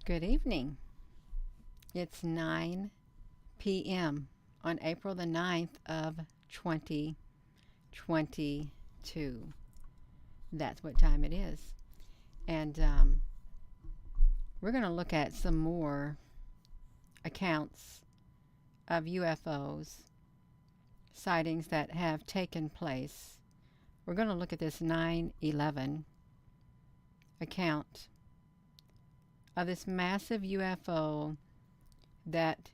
Good evening. It's 9 p.m. on April the 9th of 2022. That's what time it is. And we're going to look at some more accounts of UFOs, sightings that have taken place. We're going to look at this 9/11 account of this massive UFO that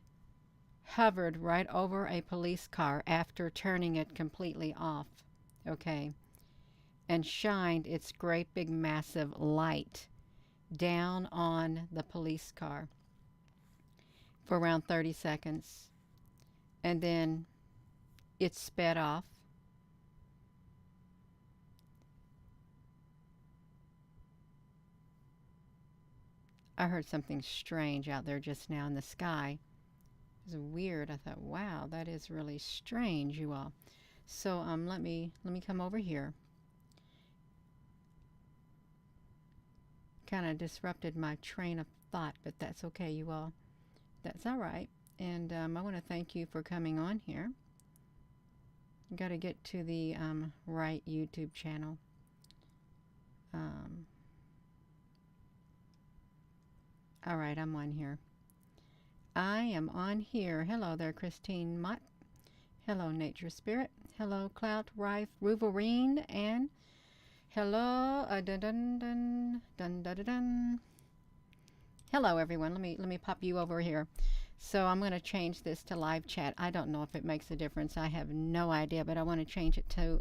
hovered right over a police car after turning it completely off, okay, and shined its great big massive light down on the police car for around 30 seconds, and then it sped off. I heard something strange out there just now in the sky. It was weird. I thought, wow, that is really strange, you all. So let me come over here. Kind of disrupted my train of thought, but that's okay, you all. That's all right. And I want to thank you for coming on here. Got to get to the right YouTube channel. All right, I'm on here. I am on here. Hello there, Christine Mott. Hello, Nature Spirit. Hello, Cloud Rife Wolverine. And hello, dun dun dun dun dun dun. Hello, everyone. Let me pop you over here. So I'm going to change this to live chat. I don't know if it makes a difference. I have no idea, but I want to change it to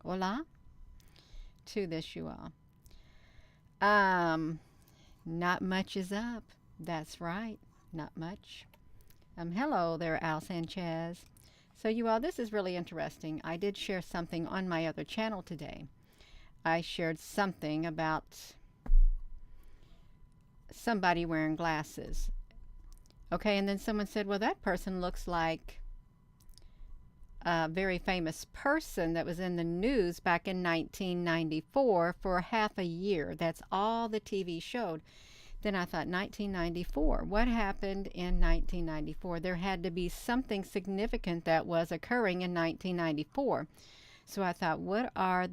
hola to this, you all. Not much is up. That's right. Not much. Hello there, Al Sanchez. So you all, this is really interesting. I did share something on my other channel today. I shared something about somebody wearing glasses. Okay, and then someone said, well, that person looks like a very famous person that was in the news back in 1994 for half a year. That's all the TV showed. Then I thought, 1994. What happened in 1994? There had to be something significant that was occurring in 1994. So I thought, I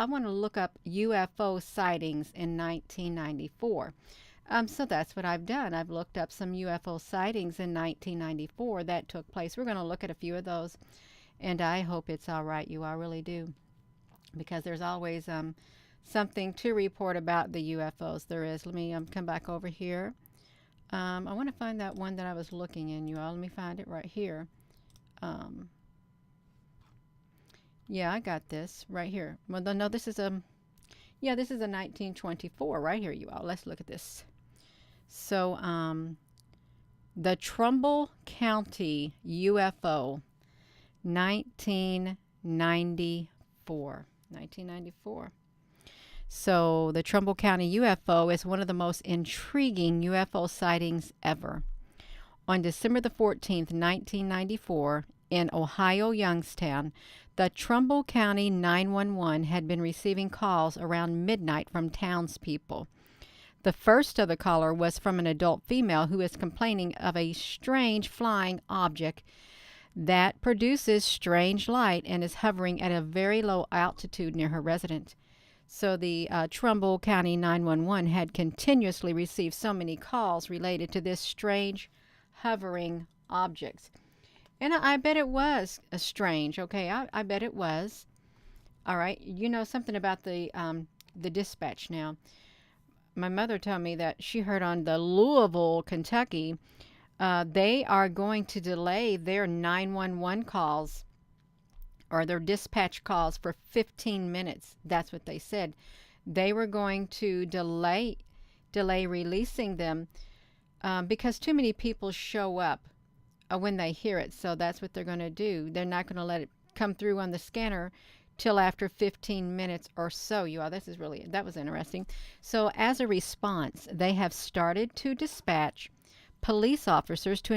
want to look up UFO sightings in 1994. So that's what I've done. I've looked up some UFO sightings in 1994 that took place. We're going to look at a few of those, and I hope it's all right. You all really do, because there's always something to report about the UFOs. There is. Let me come back over here. I want to find that one that I was looking in, you all. Let me find it right here. Yeah, I got this right here. Well, no, this is a 1924 right here, you all. Let's look at this. So, the Trumbull County UFO, 1994. 1994. So, the Trumbull County UFO is one of the most intriguing UFO sightings ever. On December the 14th, 1994, in Ohio, Youngstown, the Trumbull County 911 had been receiving calls around midnight from townspeople. The first of the caller was from an adult female who is complaining of a strange flying object that produces strange light and is hovering at a very low altitude near her residence. So the Trumbull County 911 had continuously received so many calls related to this strange hovering object. And I bet it was strange, okay? I bet it was. All right, you know something about the dispatch now. My mother told me that she heard on the Louisville, Kentucky, they are going to delay their 911 calls or their dispatch calls for 15 minutes. That's what they said. They were going to delay releasing them because too many people show up when they hear it. So that's what they're going to do. They're not going to let it come through on the scanner till after 15 minutes or so. You all, that was interesting. So as a response, they have started to dispatch police officers to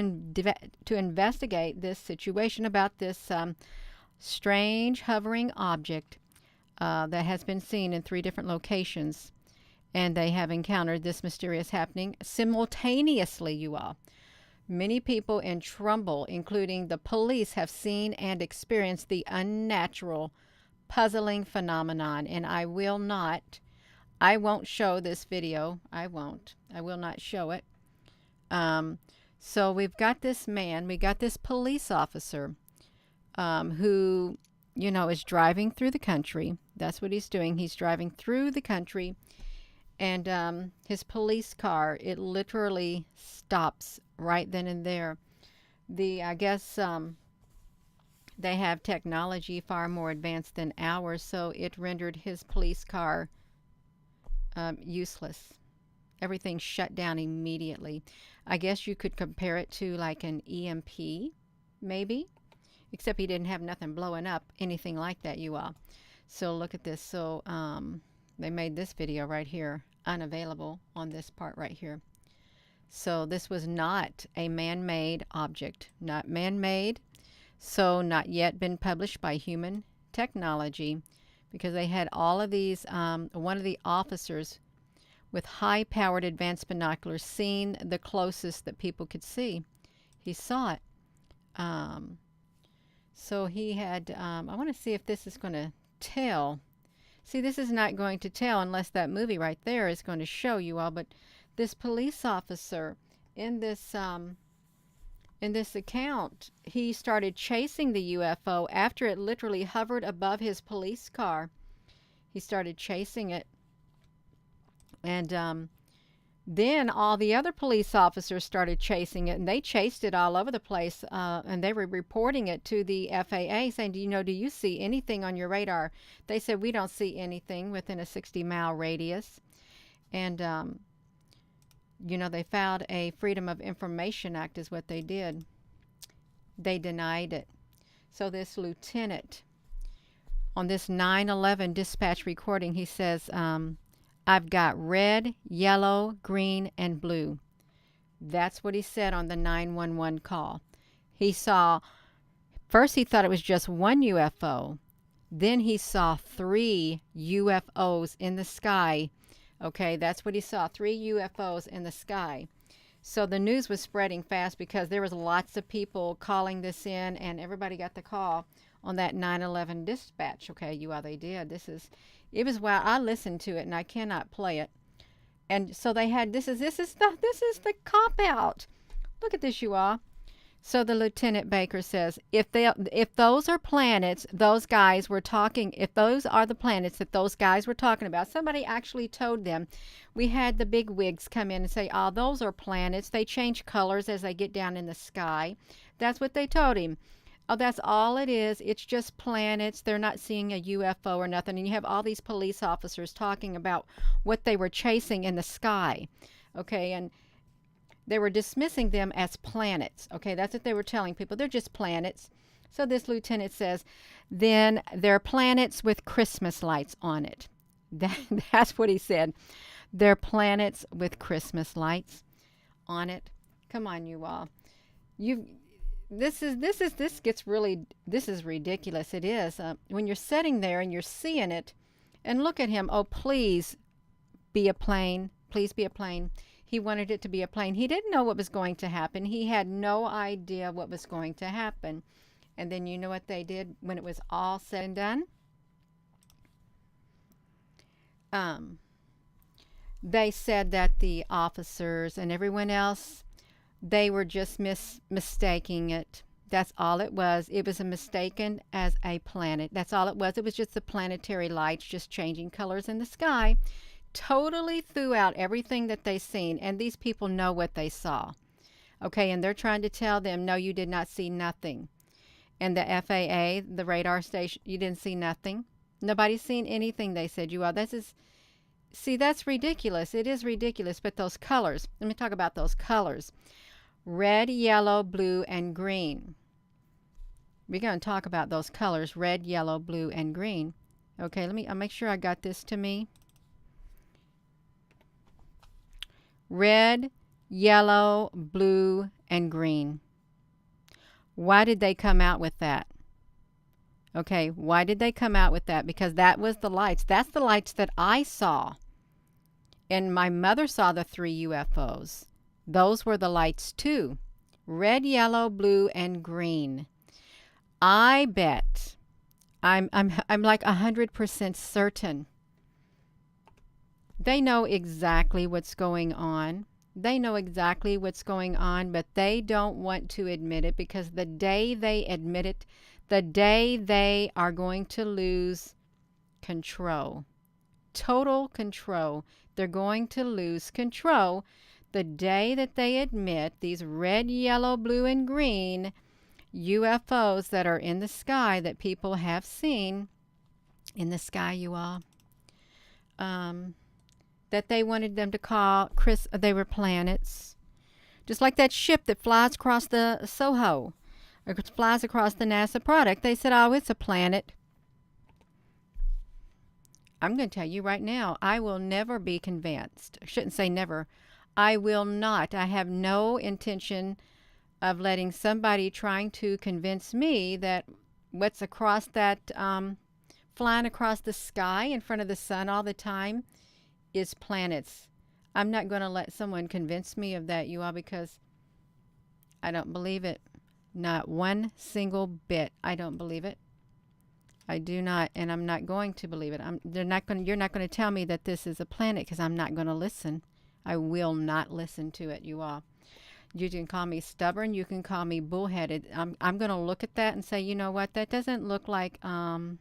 investigate this situation about this strange hovering object that has been seen in 3 different locations and they have encountered this mysterious happening simultaneously, you all. Many people in Trumbull, including the police, have seen and experienced the unnatural, puzzling phenomenon. And I won't show this video. I will not show it. So we've got this man, we got this police officer who, is driving through the country. That's what he's doing. He's driving through the country, and his police car, it literally stops right then and there. I guess they have technology far more advanced than ours, so it rendered his police car useless. Everything shut down immediately. I guess you could compare it to like an EMP, maybe, except he didn't have nothing blowing up, anything like that, you all. So look at this. So they made this video right here unavailable on this part right here. So this was not a man-made object, not man-made, so not yet been published by human technology, because they had all of these, one of the officers with high-powered advanced binoculars seen the closest that people could see. He saw it. So he had, I want to see if this is going to tell. See, this is not going to tell unless that movie right there is going to show you all, but this police officer in this account, he started chasing the UFO after it literally hovered above his police car. He started chasing it. And then all the other police officers started chasing it, and they chased it all over the place, and they were reporting it to the FAA, saying, do you see anything on your radar? They said, we don't see anything within a 60-mile radius. And, they filed a Freedom of Information Act is what they did. They denied it. So this lieutenant, on this 9/11 dispatch recording, he says, I've got red, yellow, green, and blue. That's what he said on the 911 call. First he thought it was just one UFO. Then he saw 3 UFOs in the sky. Okay, that's what he saw, 3 UFOs in the sky. So the news was spreading fast because there was lots of people calling this in, and everybody got the call on that 9/11 dispatch. Okay, they did. It was wow. I listened to it and I cannot play it. And so they had this is the cop out. Look at this, you all. So the Lieutenant Baker says, if those are planets, those guys were talking. If those are the planets that those guys were talking about, somebody actually told them. We had the big wigs come in and say, "Oh, those are planets. They change colors as they get down in the sky." That's what they told him. Oh, that's all it is. It's just planets. They're not seeing a UFO or nothing. And you have all these police officers talking about what they were chasing in the sky. Okay, and they were dismissing them as planets. Okay, that's what they were telling people. They're just planets. So this lieutenant says, then they're planets with Christmas lights on it. That's what he said. They're planets with Christmas lights on it. Come on, you all. This is ridiculous. It is. When you're sitting there and you're seeing it, and look at him. Oh, please be a plane. Please be a plane. He wanted it to be a plane. He didn't know what was going to happen. He had no idea what was going to happen. And then you know what they did when it was all said and done? They said that the officers and everyone else, they were just mistaking it. That's all it was. It was a mistaken as a planet. That's all it was. It was just the planetary lights just changing colors in the sky. Totally threw out everything that they seen. And these people know what they saw. Okay, and they're trying to tell them, no, you did not see nothing. And the FAA, the radar station, you didn't see nothing. Nobody's seen anything, they said. See, that's ridiculous. It is ridiculous. But those colors, let me talk about those colors. Red, yellow, blue, and green. We're going to talk about those colors, red, yellow, blue, and green. Okay, I'll make sure I got this to me. Red, yellow, blue, and green. Why did they come out with that? Okay, why did they come out with that? Because that was the lights. That's the lights that I saw. And my mother saw the 3 UFOs. Those were the lights too. Red, yellow, blue, and green. I bet, I'm like 100% certain. They know exactly what's going on. They know exactly what's going on, but they don't want to admit it, because the day they admit it, the day they are going to lose control, total control. They're going to lose control the day that they admit these red, yellow, blue, and green UFOs that are in the sky, that people have seen in the sky, you all. That they wanted them to call they were planets. Just like that ship that flies across the Soho, or flies across the NASA product. They said, oh, it's a planet. I'm going to tell you right now, I will never be convinced. I shouldn't say never. I will not. I have no intention of letting somebody trying to convince me that what's across that, flying across the sky in front of the sun all the time is planets. I'm not going to let someone convince me of that, you all, because I don't believe it. Not one single bit. I don't believe it. I do not, and I'm not going to believe it. You're not going to tell me that this is a planet, because I'm not going to listen. I will not listen to it, you all. You can call me stubborn. You can call me bullheaded. I'm going to look at that and say, you know what? That doesn't look like a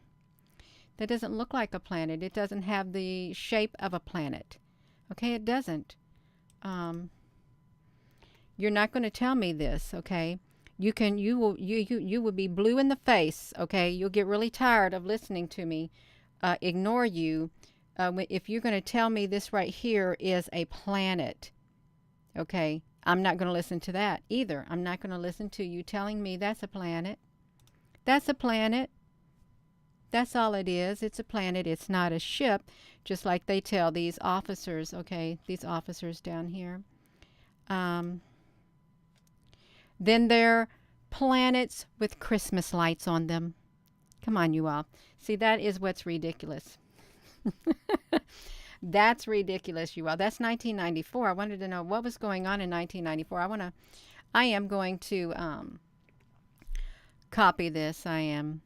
planet. It doesn't have the shape of a planet. Okay, it doesn't. You're not going to tell me this, okay? You will be blue in the face, okay? You'll get really tired of listening to me ignore you if you're going to tell me this right here is a planet, okay? I'm not going to listen to that either. I'm not going to listen to you telling me that's a planet. That's a planet. That's all it is. It's a planet. It's not a ship, just like they tell these officers, okay, these officers down here. Then they're planets with Christmas lights on them. Come on, you all. See, that is what's ridiculous. That's ridiculous, you all. That's 1994. I wanted to know what was going on in 1994. I am going to copy this. I am.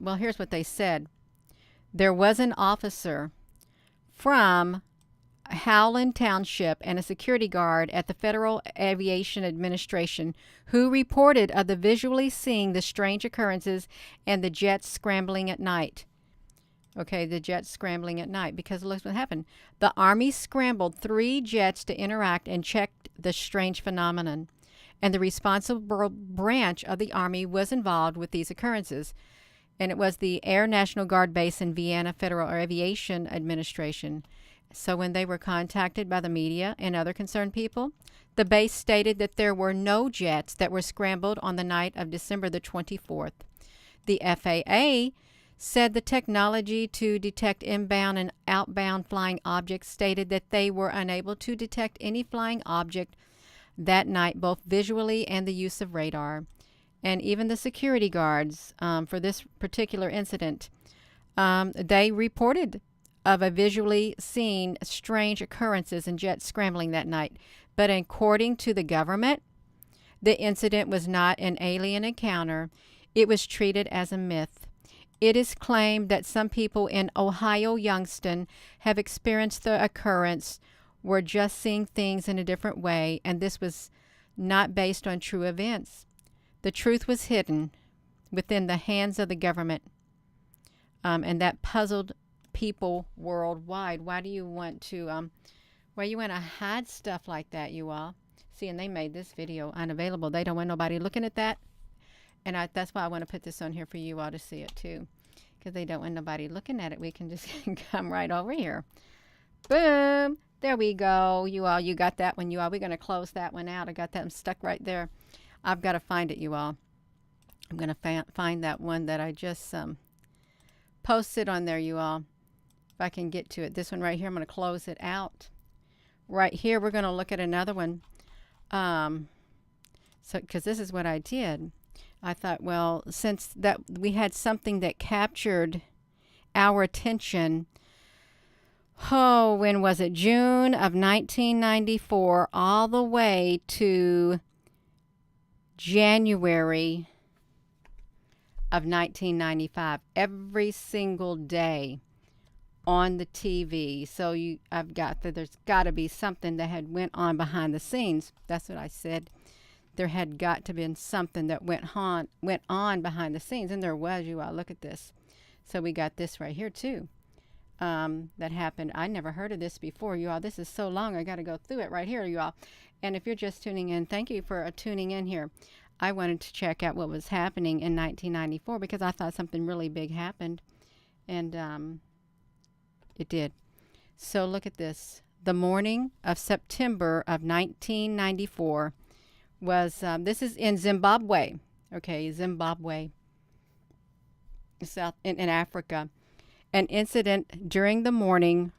Well, here's what they said. There was an officer from Howland Township and a security guard at the Federal Aviation Administration who reported of the visually seeing the strange occurrences and the jets scrambling at night. Okay, the jets scrambling at night, because look what happened. The Army scrambled 3 jets to interact and checked the strange phenomenon, and the responsible branch of the Army was involved with these occurrences. And it was the Air National Guard base in Vienna Federal Aviation Administration. So when they were contacted by the media and other concerned people, the base stated that there were no jets that were scrambled on the night of December the 24th. The FAA said the technology to detect inbound and outbound flying objects stated that they were unable to detect any flying object that night, both visually and the use of radar. And even the security guards for this particular incident, they reported of a visually seen strange occurrences and jets scrambling that night. But according to the government, the incident was not an alien encounter. It was treated as a myth. It is claimed that some people in Ohio, Youngstown, have experienced the occurrence, were just seeing things in a different way, and this was not based on true events. The truth was hidden within the hands of the government, and that puzzled people worldwide. Why do you want to hide stuff like that, you all? See, and they made this video unavailable. They don't want nobody looking at that. And that's why I want to put this on here for you all to see it too, because they don't want nobody looking at it. We can just come right over here. Boom. There we go. You all, you got that one, you all. We're going to close that one out. I got that one stuck right there. I've got to find it, you all. I'm going to find that one that I just posted on there, you all. If I can get to it. This one right here, I'm going to close it out. Right here, we're going to look at another one. Because this is what I did. I thought, well, since that we had something that captured our attention Oh, when was it? June of 1994, all the way to January of 1995. Every single day on the TV. So I've got that. There's got to be something that had went on behind the scenes. That's what I said. There had got to been something that went on behind the scenes, and there was. You all look at this. So we got this right here too. That happened. I never heard of this before, you all. This is so long. I got to go through it right here, you all. And if you're just tuning in, thank you for tuning in here. I wanted to check out what was happening in 1994 because I thought something really big happened, and it did. So look at this. The morning of September of 1994 was, this is in Zimbabwe. Okay, Zimbabwe, South in Africa. An incident during the morning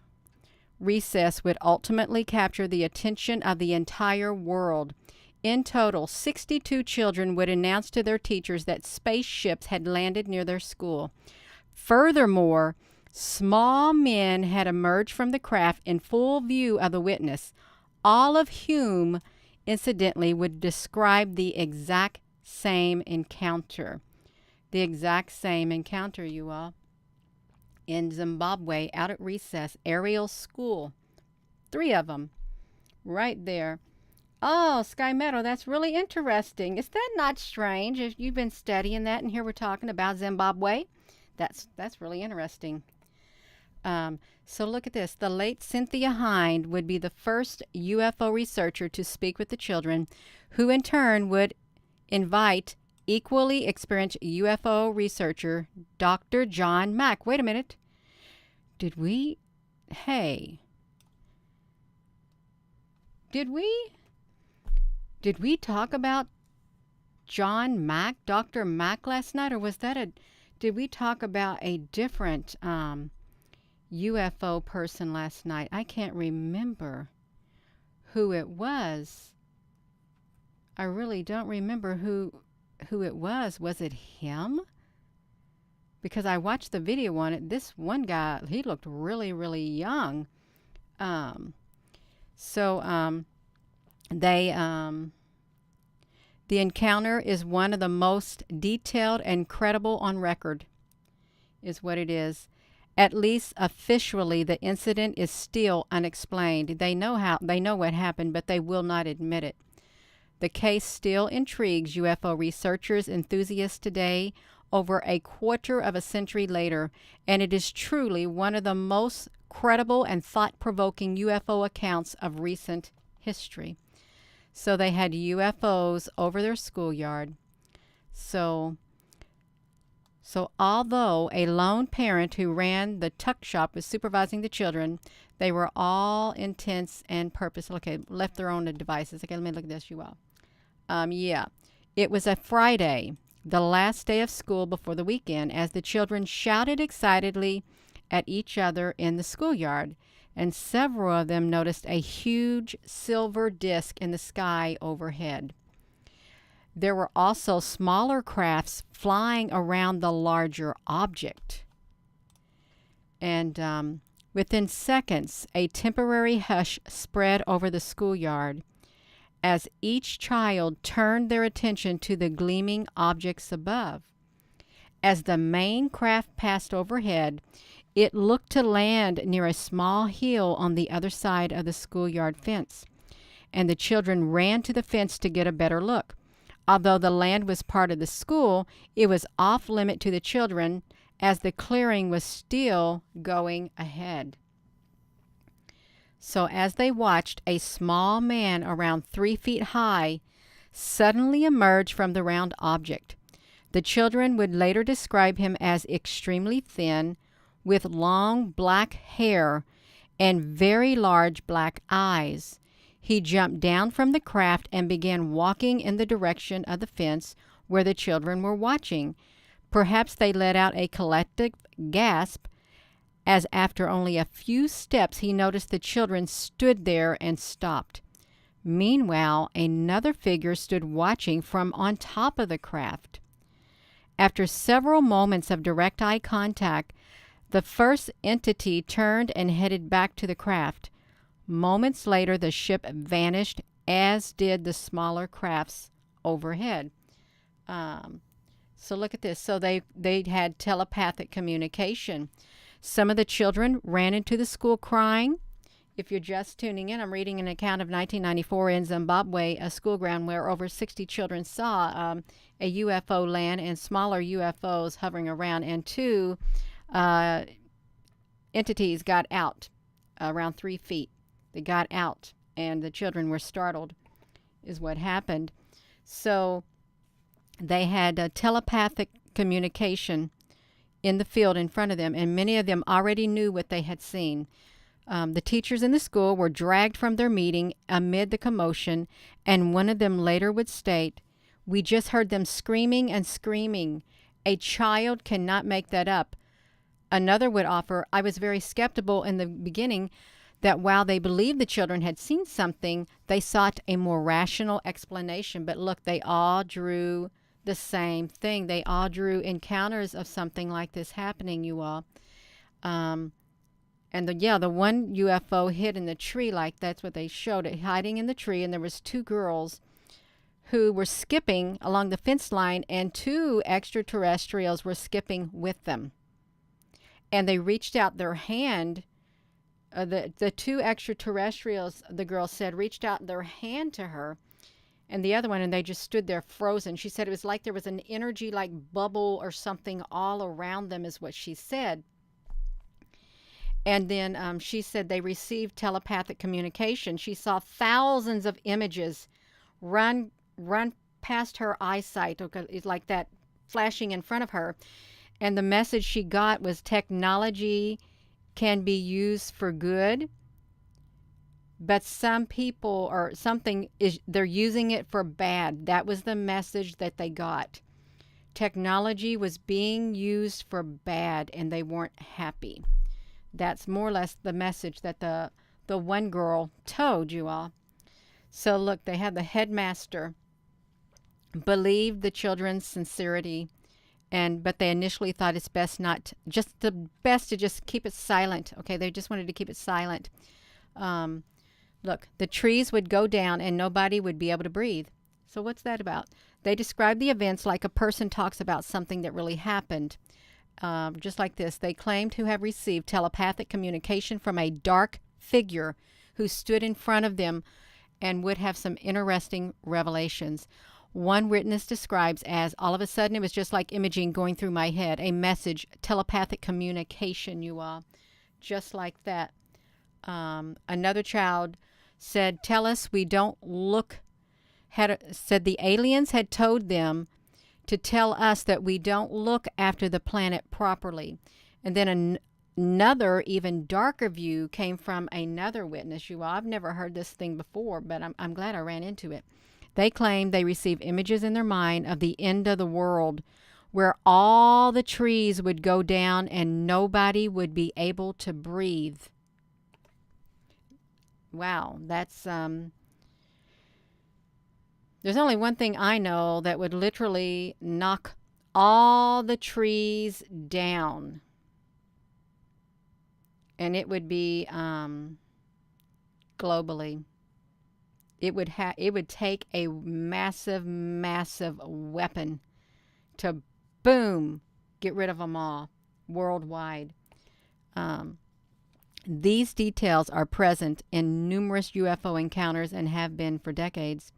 recess would ultimately capture the attention of the entire world. In total, 62 children would announce to their teachers that spaceships had landed near their school. Furthermore, small men had emerged from the craft in full view of the witness, all of whom, incidentally, would describe the exact same encounter. The exact same encounter, you all. In Zimbabwe, out at recess, aerial school. 3 of them, right there. Oh, Sky Meadow, that's really interesting. Is that not strange? If you've been studying that, and here we're talking about Zimbabwe, that's really interesting. So look at this. The late Cynthia Hind would be the first UFO researcher to speak with the children, who in turn would invite equally experienced UFO researcher Dr. John Mack. Wait a minute. Did we talk about John Mack, Dr. Mack last night, or did we talk about a different UFO person last night? I can't remember who it was. I really don't remember who it was. Was it him? Because I watched the video on it. This one guy, he looked really, really young. The encounter is one of the most detailed and credible on record, is what it is. At least officially, the incident is still unexplained. They know what happened, but they will not admit it. The case still intrigues UFO researchers, enthusiasts today, over a quarter of a century later, and it is truly one of the most credible and thought-provoking UFO accounts of recent history. So they had UFOs over their schoolyard. So although a lone parent who ran the tuck shop was supervising the children, they were all intense and purposeful. Okay, left their own devices. Okay, let me look at this, you all. It was a Friday, the last day of school before the weekend, as the children shouted excitedly at each other in the schoolyard, and several of them noticed a huge silver disc in the sky overhead. There were also smaller crafts flying around the larger object. And within seconds, a temporary hush spread over the schoolyard as each child turned their attention to the gleaming objects above. As the main craft passed overhead, it looked to land near a small hill on the other side of the schoolyard fence, and the children ran to the fence to get a better look. Although the land was part of the school, it was off limit to the children as the clearing was still going ahead. So as they watched, a small man around 3 feet high suddenly emerged from the round object. The children would later describe him as extremely thin, with long black hair and very large black eyes. He jumped down from the craft and began walking in the direction of the fence where the children were watching. Perhaps they let out a collective gasp as after only a few steps he noticed the children stood there and stopped. Meanwhile, another figure stood watching from on top of the craft. After several moments of direct eye contact, The first entity turned and headed back to the craft. Moments later, the ship vanished, as did the smaller crafts overhead. So look at this. So they had telepathic communication. Some of the children ran into the school crying. If you're just tuning in, I'm reading an account of 1994 in Zimbabwe, a school ground where over 60 children saw a UFO land and smaller UFOs hovering around, and two entities got out around 3 feet. They got out, and the children were startled, is what happened. So they had telepathic communication in the field in front of them, and many of them already knew what they had seen. The teachers in the school were dragged from their meeting amid the commotion, and one of them later would state, "We just heard them screaming and screaming. A child cannot make that up." Another would offer, "I was very skeptical in the beginning that while they believed the children had seen something, they sought a more rational explanation. But look, they all drew the same thing. They all drew encounters of something like this happening, you all." And the one UFO hid in the tree, like that's what they showed it, hiding in the tree. And there was two girls who were skipping along the fence line, and two extraterrestrials were skipping with them. And they reached out their hand. The two extraterrestrials, the girl said, reached out their hand to her, and the other one, and they just stood there frozen. She said it was like there was an energy like bubble or something all around them, is what she said. And then she said they received telepathic communication. She saw thousands of images run past her eyesight, okay, like that, flashing in front of her. And the message she got was technology can be used for good, but some people or something they're using it for bad. That was the message that they got. Technology was being used for bad, and they weren't happy. That's more or less the message that the one girl told you all. So look, they had the headmaster believed the children's sincerity, but they initially thought it's best to just keep it silent. Okay, they just wanted to keep it silent. Look, the trees would go down and nobody would be able to breathe. So what's that about? They described the events like a person talks about something that really happened. Just like this, they claimed to have received telepathic communication from a dark figure who stood in front of them and would have some interesting revelations. One witness describes as, all of a sudden it was just like imaging going through my head, a message, telepathic communication, you all, just like that. Another child said, "Tell us we don't look," said the aliens had told them to tell us that we don't look after the planet properly. And then another, even darker view came from another witness, you all. I've never heard this thing before, but I'm glad I ran into it. They claimed they received images in their mind of the end of the world, where all the trees would go down and nobody would be able to breathe. Wow, that's there's only one thing I know that would literally knock all the trees down, and it would be globally. It would take a massive, massive weapon to, boom, get rid of them all worldwide. These details are present in numerous UFO encounters and have been for decades.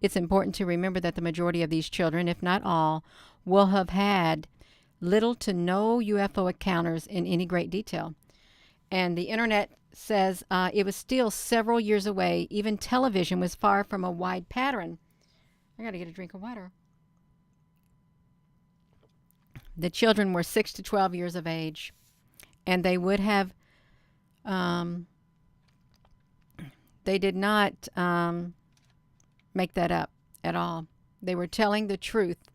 It's important to remember that the majority of these children, if not all, will have had little to no UFO encounters in any great detail. And the internet says it was still several years away. Even television was far from a wide pattern. I gotta get a drink of water. The children were 6 to 12 years of age, and they would have, they did not make that up at all. They were telling the truth.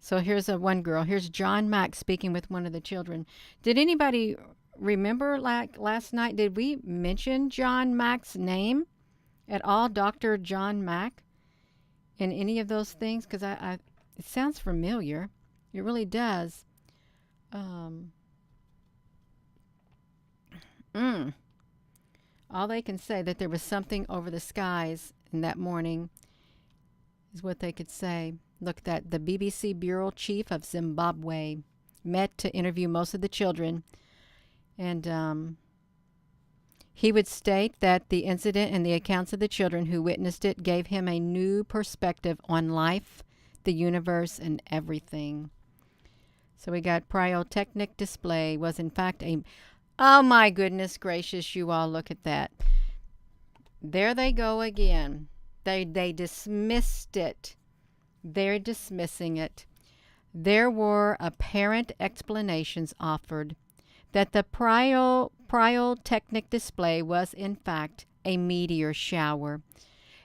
So here's one girl. Here's John Mack speaking with one of the children. Did anybody remember, like last night, did we mention John Mack's name at all? Dr. John Mack in any of those things? Because it sounds familiar. It really does. Mm. All they can say that there was something over the skies in that morning is what they could say. Look, that the BBC bureau chief of Zimbabwe met to interview most of the children, and he would state that the incident and the accounts of the children who witnessed it gave him a new perspective on life, the universe, and everything. So we got pyrotechnic display was in fact a... Oh my goodness gracious, you all, look at that. There they go again. They dismissed it. They're dismissing it. There were apparent explanations offered that the pyrotechnic display was in fact a meteor shower.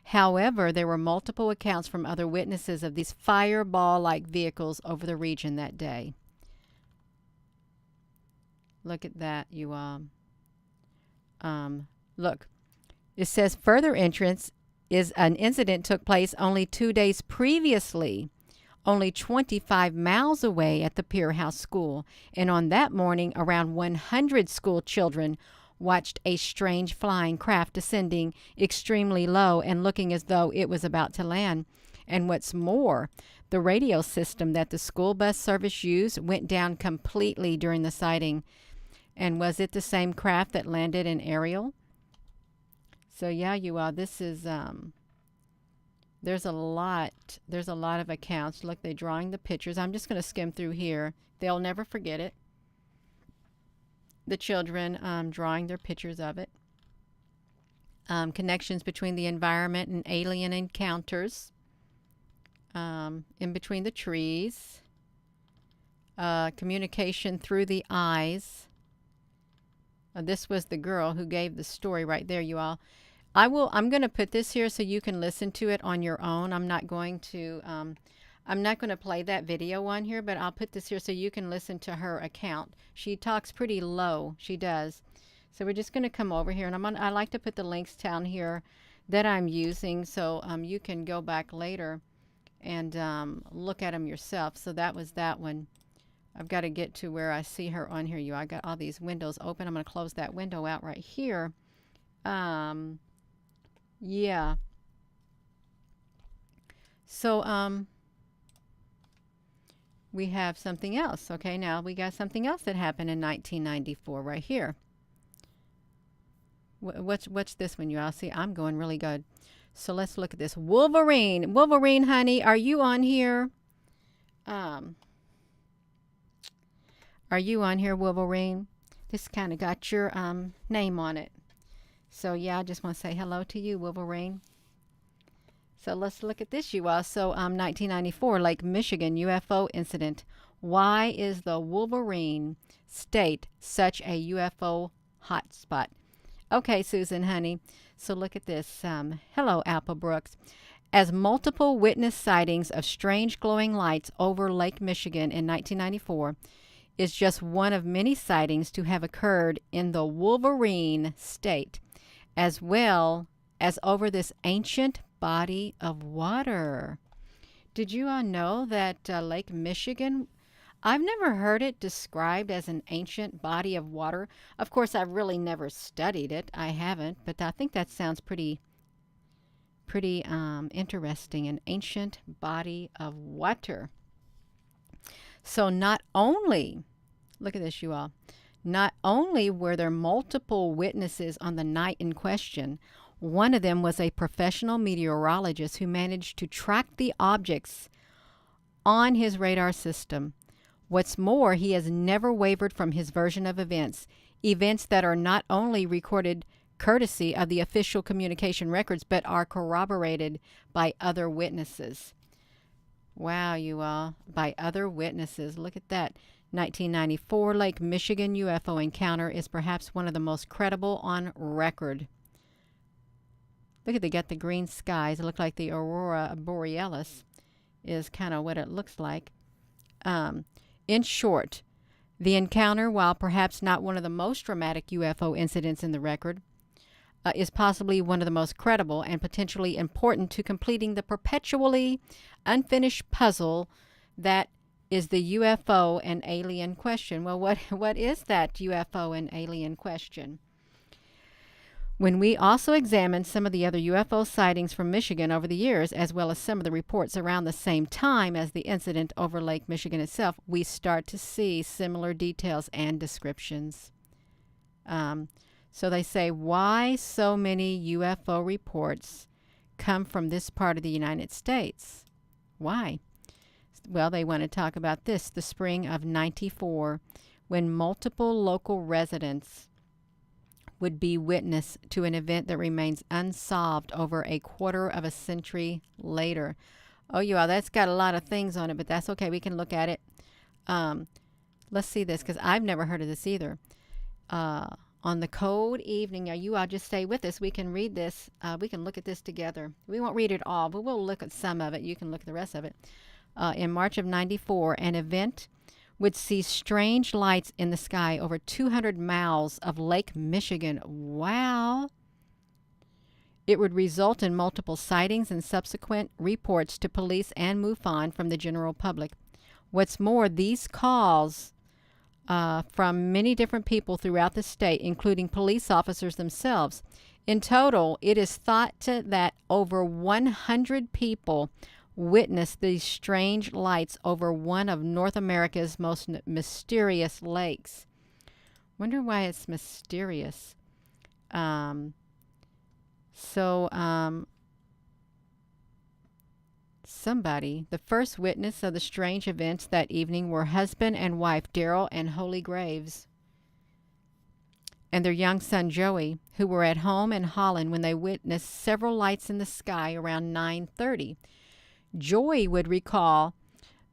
However, there were multiple accounts from other witnesses of these fireball-like vehicles over the region that day. Look at that, you all. Look, it says further entrance is an incident took place only 2 days previously, only 25 miles away at the Pier House School. And on that morning, around 100 school children watched a strange flying craft descending extremely low and looking as though it was about to land. And what's more, the radio system that the school bus service used went down completely during the sighting. And was it the same craft that landed in Ariel? So yeah, you all, this is there's a lot of accounts. Look, they're drawing the pictures. I'm just going to skim through here. They'll never forget it. The children drawing their pictures of it. Connections between the environment and alien encounters. In between the trees. Communication through the eyes. This was the girl who gave the story right there, you all. I'm going to put this here so you can listen to it on your own. I'm not going to play that video on here, but I'll put this here so you can listen to her account. She talks pretty low. She does. So we're just going to come over here, and I like to put the links down here that I'm using so you can go back later and look at them yourself. So that was that one. I've got to get to where I see her on here. I got all these windows open. I'm going to close that window out right here. Yeah. So, we have something else. Okay, now we got something else that happened in 1994 right here. What's this one, you all? See, I'm going really good. So let's look at this. Wolverine. Wolverine, honey, are you on here? Are you on here, Wolverine? This kind of got your name on it. So, yeah, I just want to say hello to you, Wolverine. So, let's look at this, you all. So, 1994, Lake Michigan UFO incident. Why is the Wolverine state such a UFO hotspot? Okay, Susan, honey. So, look at this. Hello, Apple Brooks. As multiple witness sightings of strange glowing lights over Lake Michigan in 1994 is just one of many sightings to have occurred in the Wolverine state, as well as over this ancient body of water. Did you all know that Lake Michigan, I've never heard it described as an ancient body of water. Of course, I've really never studied it. I haven't, but I think that sounds pretty interesting, an ancient body of water. So not only, look at this, you all, not only were there multiple witnesses on the night in question, one of them was a professional meteorologist who managed to track the objects on his radar system. What's more, he has never wavered from his version of events that are not only recorded courtesy of the official communication records, but are corroborated by other witnesses. Wow, you all, by other witnesses. Look at that. 1994 Lake Michigan UFO encounter is perhaps one of the most credible on record. Look at, they got the green skies. It looked like the aurora borealis is kind of what it looks like. In short, the encounter, while perhaps not one of the most dramatic UFO incidents in the record, is possibly one of the most credible and potentially important to completing the perpetually unfinished puzzle that is the UFO and alien question. Well, what is that UFO and alien question? When we also examined some of the other UFO sightings from Michigan over the years, as well as some of the reports around the same time as the incident over Lake Michigan itself, we start to see similar details and descriptions. So they say, why so many UFO reports come from this part of the United States? Why? Well, they want to talk about this, the spring of '94, when multiple local residents would be witness to an event that remains unsolved over a quarter of a century later. Oh, yeah, that's got a lot of things on it, but that's okay. We can look at it. Let's see this, because I've never heard of this either. On the cold evening, you all just stay with us. We can read this. We can look at this together. We won't read it all, but we'll look at some of it. You can look at the rest of it. In March of '94, an event would see strange lights in the sky over 200 miles of Lake Michigan. Wow. It would result in multiple sightings and subsequent reports to police and MUFON from the general public. What's more, these calls from many different people throughout the state, including police officers themselves. In total, it is thought that over 100 people witnessed these strange lights over one of North America's most mysterious lakes. Wonder why it's mysterious. Somebody, the first witness of the strange events that evening were husband and wife Daryl and Holly Graves and their young son Joey, who were at home in Holland when they witnessed several lights in the sky around 9:30. Joey would recall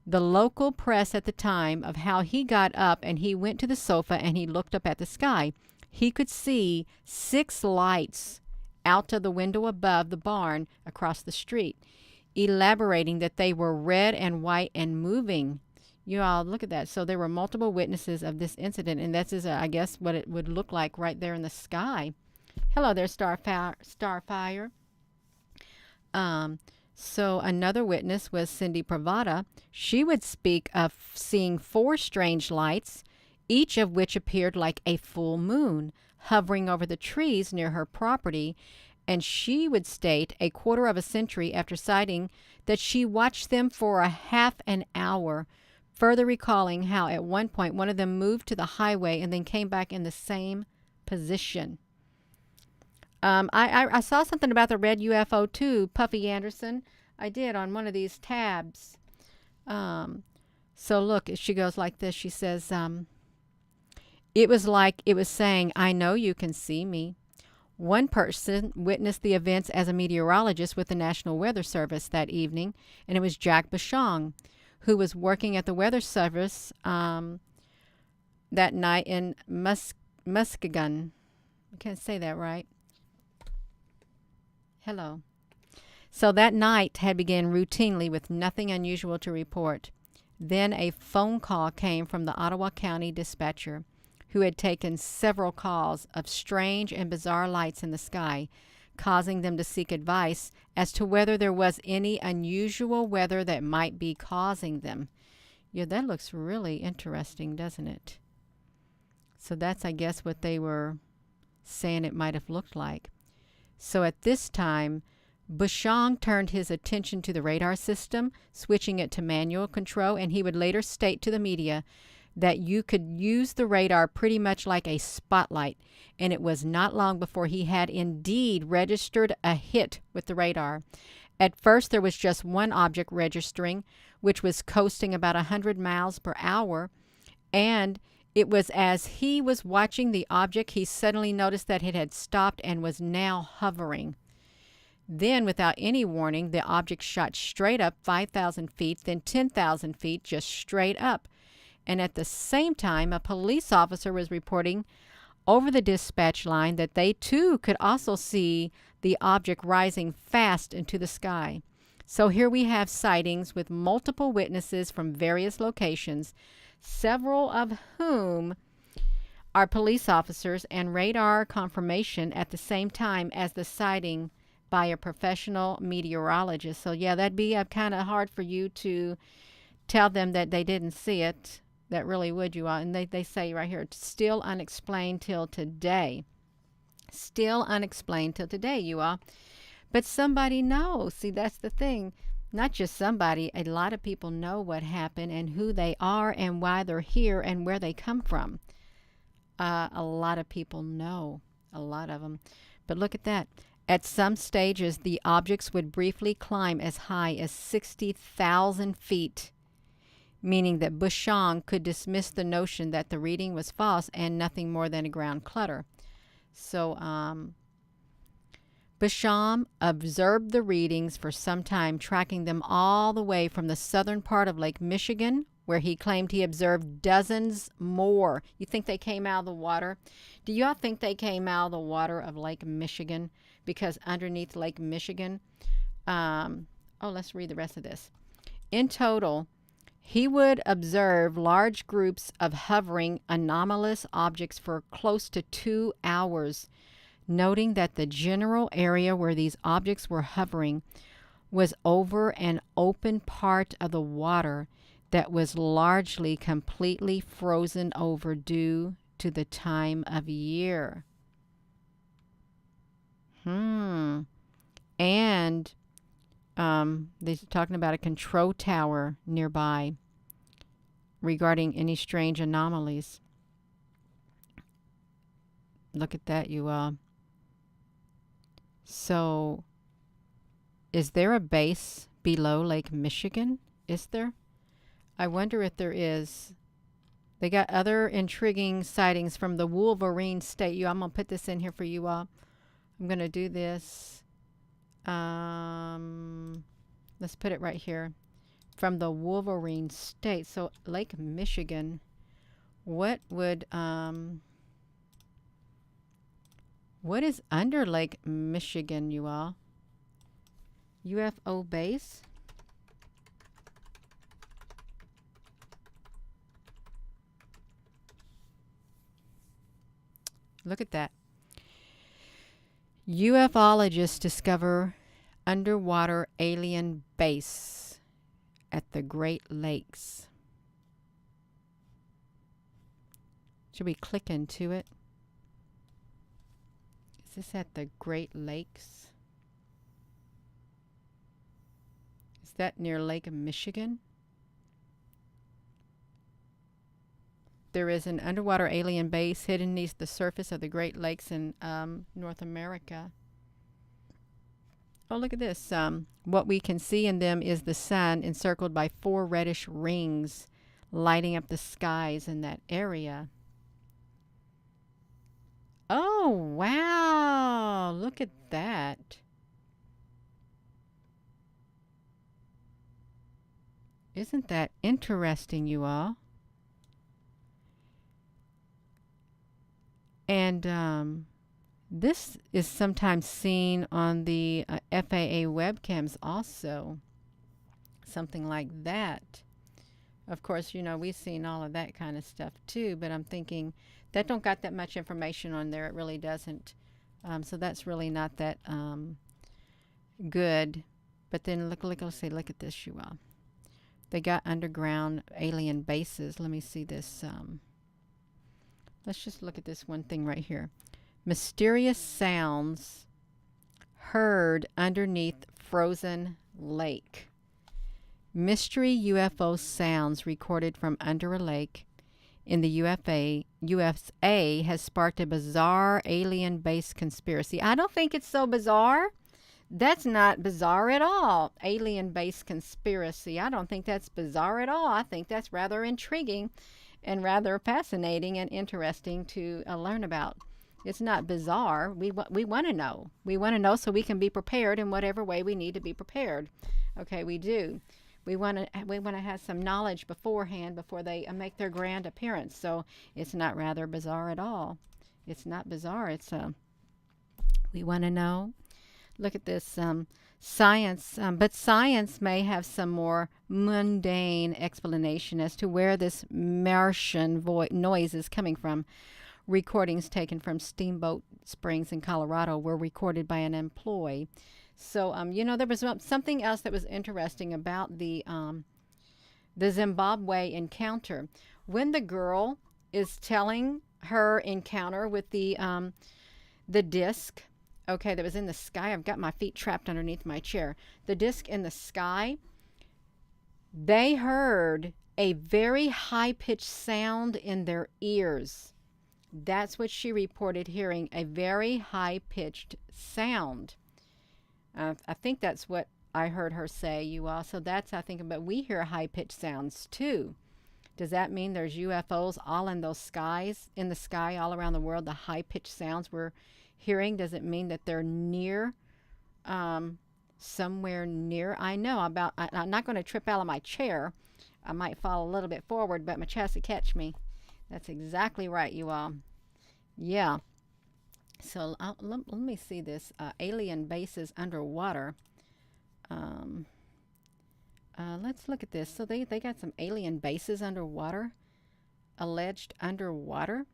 the local press at the time of how he got up and he went to the sofa and he looked up at the sky. He could see 6 lights out of the window above the barn across the street, elaborating that they were red and white and moving. You all look at that. So there were multiple witnesses of this incident, and this is, I guess, what it would look like right there in the sky. Hello there, Starfire. So another witness was Cindy Pravada. She would speak of seeing 4 strange lights, each of which appeared like a full moon, hovering over the trees near her property. And she would state a quarter of a century after sighting that she watched them for a half an hour, further recalling how at one point one of them moved to the highway and then came back in the same position. I saw something about the red UFO too, Puffy Anderson. I did on one of these tabs. So look, she goes like this. She says, it was like it was saying, I know you can see me. One person witnessed the events as a meteorologist with the National Weather Service that evening, and it was Jack Bashong, who was working at the Weather Service that night in Muskegon. I can't say that right. Hello. So that night had begun routinely with nothing unusual to report. Then a phone call came from the Ottawa County dispatcher, who had taken several calls of strange and bizarre lights in the sky, causing them to seek advice as to whether there was any unusual weather that might be causing them. Yeah, that looks really interesting, doesn't it? So that's, I guess, what they were saying it might have looked like. So at this time, Bashong turned his attention to the radar system, switching it to manual control, and he would later state to the media that you could use the radar pretty much like a spotlight, and it was not long before he had indeed registered a hit with the radar. At first, there was just one object registering, which was coasting about 100 miles per hour, and it was as he was watching the object, he suddenly noticed that it had stopped and was now hovering. Then, without any warning, the object shot straight up 5,000 feet, then 10,000 feet, just straight up. And at the same time, a police officer was reporting over the dispatch line that they too could also see the object rising fast into the sky. So here we have sightings with multiple witnesses from various locations, several of whom are police officers, and radar confirmation at the same time as the sighting by a professional meteorologist. So yeah, that'd be kind of hard for you to tell them that they didn't see it. That really would, you all. And they say right here, it's still unexplained till today. Still unexplained till today, you all. But somebody knows. See, that's the thing. Not just somebody, a lot of people know what happened and who they are and why they're here and where they come from. A lot of people know, a lot of them. But look at that. At some stages, the objects would briefly climb as high as 60,000 feet, meaning that Bushong could dismiss the notion that the reading was false and nothing more than a ground clutter. So, Basham observed the readings for some time, tracking them all the way from the southern part of Lake Michigan, where he claimed he observed dozens more. You think they came out of the water? Do y'all think they came out of the water of Lake Michigan? Because underneath Lake Michigan, let's read the rest of this. In total, he would observe large groups of hovering anomalous objects for close to 2 hours, noting that the general area where these objects were hovering was over an open part of the water that was largely completely frozen over due to the time of year. And they're talking about a control tower nearby regarding any strange anomalies. Look at that, you all. So, is there a base below Lake Michigan? Is there? I wonder if there is. They got other intriguing sightings from the Wolverine State. I'm going to put this in here for you all. I'm going to do this. Let's put it right here. From the Wolverine State. So, Lake Michigan. What would... what is under Lake Michigan, you all? UFO base? Look at that. UFOlogists discover underwater alien base at the Great Lakes. Should we click into it? Is this at the Great Lakes? Is that near Lake Michigan? There is an underwater alien base hidden beneath the surface of the Great Lakes in North America. Oh, look at this. What we can see in them is the sun encircled by 4 reddish rings lighting up the skies in that area. Oh, wow. Look at that. Isn't that interesting, you all? And this is sometimes seen on the FAA webcams also. Something like that. Of course, you know, we've seen all of that kind of stuff too, but I'm thinking that don't got that much information on there. It really doesn't. So that's really not that good. But then look at this, you all. They got underground alien bases. Let me see this. Let's just look at this one thing right here. Mysterious sounds heard underneath frozen lake. Mystery UFO sounds recorded from under a lake in the USA has sparked a bizarre alien base conspiracy. I don't think it's so bizarre. That's not bizarre at all. Alien base conspiracy. I don't think that's bizarre at all. I think that's rather intriguing and rather fascinating and interesting to learn about. It's not bizarre. We want to know. We want to know so we can be prepared in whatever way we need to be prepared. Okay, we do. We want to have some knowledge beforehand before they make their grand appearance. So it's not rather bizarre at all. It's not bizarre. It's we want to know. Look at this science, but science may have some more mundane explanation as to where this Martian noise is coming from. Recordings taken from Steamboat Springs in Colorado were recorded by an employee. So, you know, there was something else that was interesting about the Zimbabwe encounter. When the girl is telling her encounter with the The disc, okay, that was in the sky. I've got my feet trapped underneath my chair. The disc in the sky, they heard a very high-pitched sound in their ears. That's what she reported hearing, a very high-pitched sound. I think that's what I heard her say, you all. So that's, I think, but we hear high-pitched sounds too. Does that mean there's UFOs all in those skies, in the sky all around the world, the high-pitched sounds we're hearing? Does it mean that they're near, somewhere near? I know about, I'm not going to trip out of my chair. I might fall a little bit forward, but my chest will catch me. That's exactly right, you all. Yeah. So let me see this. Alien bases underwater. Let's look at this. So they got some alien bases underwater, alleged underwater.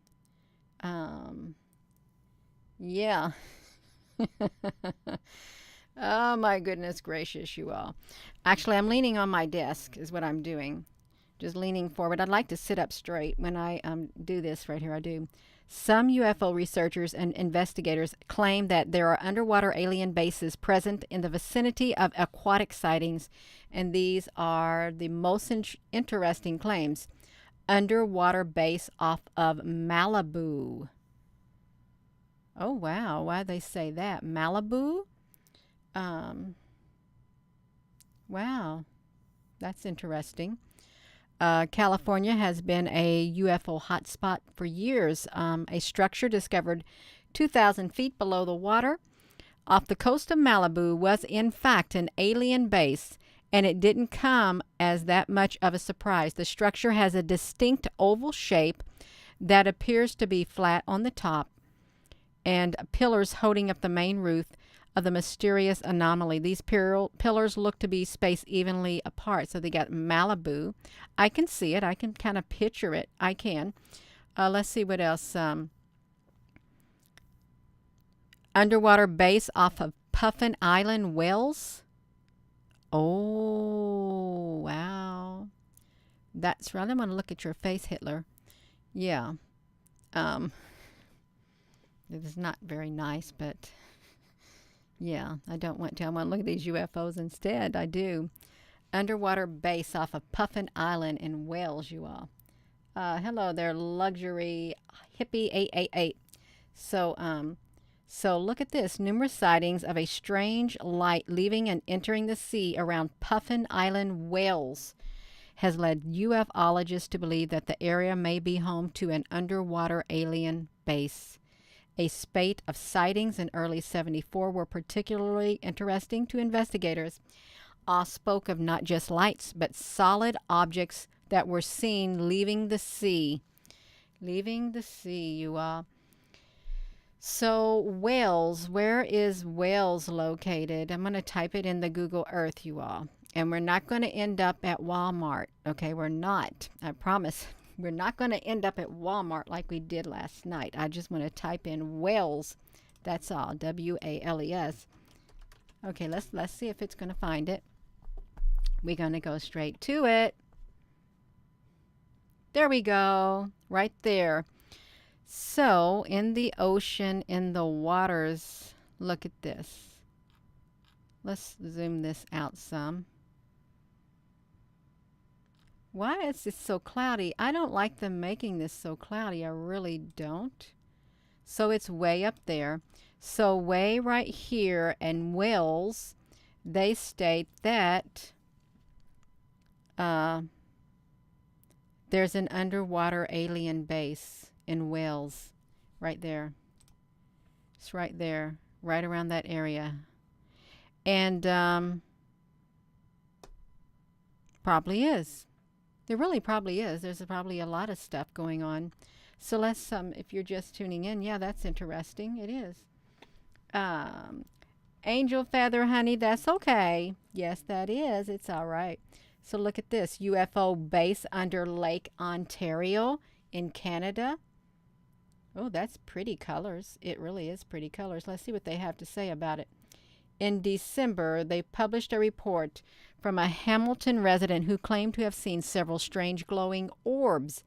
Yeah. Oh my goodness gracious, you all. Actually, I'm leaning on my desk is what I'm doing. Just leaning forward. I'd like to sit up straight when I do this right here. I do. Some UFO researchers and investigators claim that there are underwater alien bases present in the vicinity of aquatic sightings, and these are the most interesting claims. Underwater base off of Malibu. Oh, wow. Why'd they say that? Malibu? Wow. That's interesting. California has been a UFO hotspot for years. A structure discovered 2,000 feet below the water off the coast of Malibu was in fact an alien base, and it didn't come as that much of a surprise. The structure has a distinct oval shape that appears to be flat on the top and pillars holding up the main roof of the mysterious anomaly. These pillars look to be spaced evenly apart. So they got Malibu. I can see it. I can kind of picture it. I can. Let's see what else. Underwater base off of Puffin Island, Wales. Oh, wow. That's right. I'm going to look at your face, Hitler. Yeah. It is not very nice, but yeah, I don't want to. I want to look at these UFOs instead. I do. Underwater base off of Puffin Island in Wales, you all. Hello there, luxury hippie 888. So look at this. Numerous sightings of a strange light leaving and entering the sea around Puffin Island, Wales, has led ufologists to believe that the area may be home to an underwater alien base. A spate of sightings in early '74 were particularly interesting to investigators. All spoke of not just lights, but solid objects that were seen leaving the sea. Leaving the sea, you all. So Wales, where is Wales located? I'm going to type it in the Google Earth, you all. And we're not going to end up at Walmart. Okay, we're not. I promise. We're not going to end up at Walmart like we did last night. I just want to type in Wales. That's all. W-A-L-E-S. Okay, let's see if it's going to find it. We're going to go straight to it. There we go. Right there. So, in the ocean, in the waters, look at this. Let's zoom this out some. Why is this so cloudy? I don't like them making this so cloudy. I really don't. So it's way up there. So way right here in Wales, they state that there's an underwater alien base in Wales. Right there. It's right there. Right around that area. And probably is. There really probably is. There's probably a lot of stuff going on. So let's, if you're just tuning in, yeah, that's interesting. It is. Angel feather, honey, that's okay. Yes, that is. It's all right. So look at this. UFO base under Lake Ontario in Canada. Oh, that's pretty colors. It really is pretty colors. Let's see what they have to say about it. In December, they published a report from a Hamilton resident who claimed to have seen several strange glowing orbs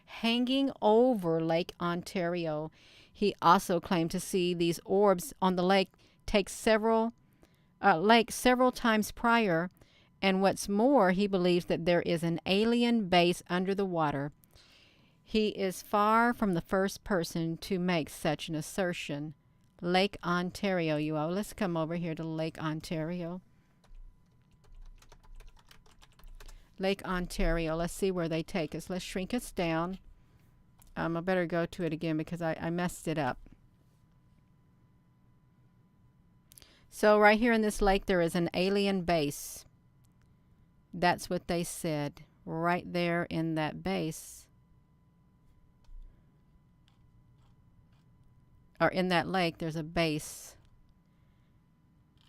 hanging over Lake Ontario. He also claimed to see these orbs on the lake several times prior. And what's more, he believes that there is an alien base under the water. He is far from the first person to make such an assertion. Lake Ontario, you all. Let's come over here to Lake Ontario. Lake Ontario. Let's see where they take us. Let's shrink us down. I better go to it again because I messed it up. So right here in this lake, there is an alien base. That's what they said. Right there in that base. Or in that lake, there's a base.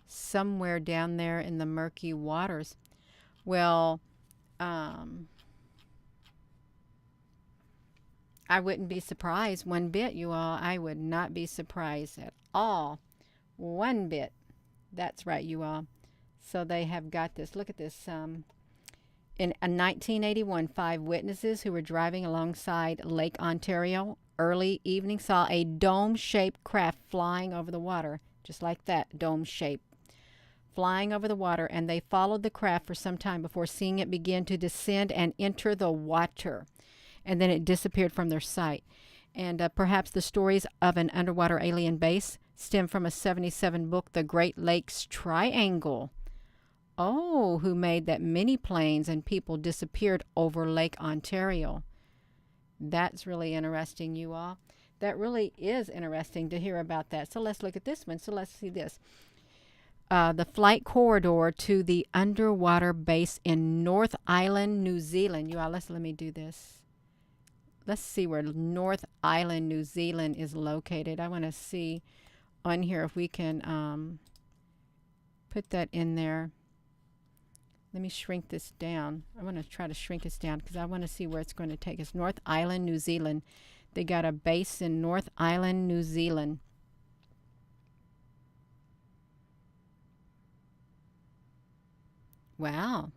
Somewhere down there in the murky waters. Well, I wouldn't be surprised one bit, you all. I would not be surprised at all. One bit. That's right, you all. So they have got this. Look at this. In 1981, 5 witnesses who were driving alongside Lake Ontario early evening saw a dome-shaped craft flying over the water. Just like that, dome-shaped. Flying over the water, and they followed the craft for some time before seeing it begin to descend and enter the water. And then it disappeared from their sight. And perhaps the stories of an underwater alien base stem from a 77 book, The Great Lakes Triangle. Oh, who made that many planes and people disappeared over Lake Ontario. That's really interesting, you all. That really is interesting to hear about that. So let's look at this one. So let's see this. The flight corridor to the underwater base in North Island, New Zealand. You all, let me do this. Let's see where North Island, New Zealand is located. I want to see on here if we can put that in there. Let me shrink this down. I want to try to shrink this down because I want to see where it's going to take us. North Island, New Zealand. They got a base in North Island, New Zealand. Wow.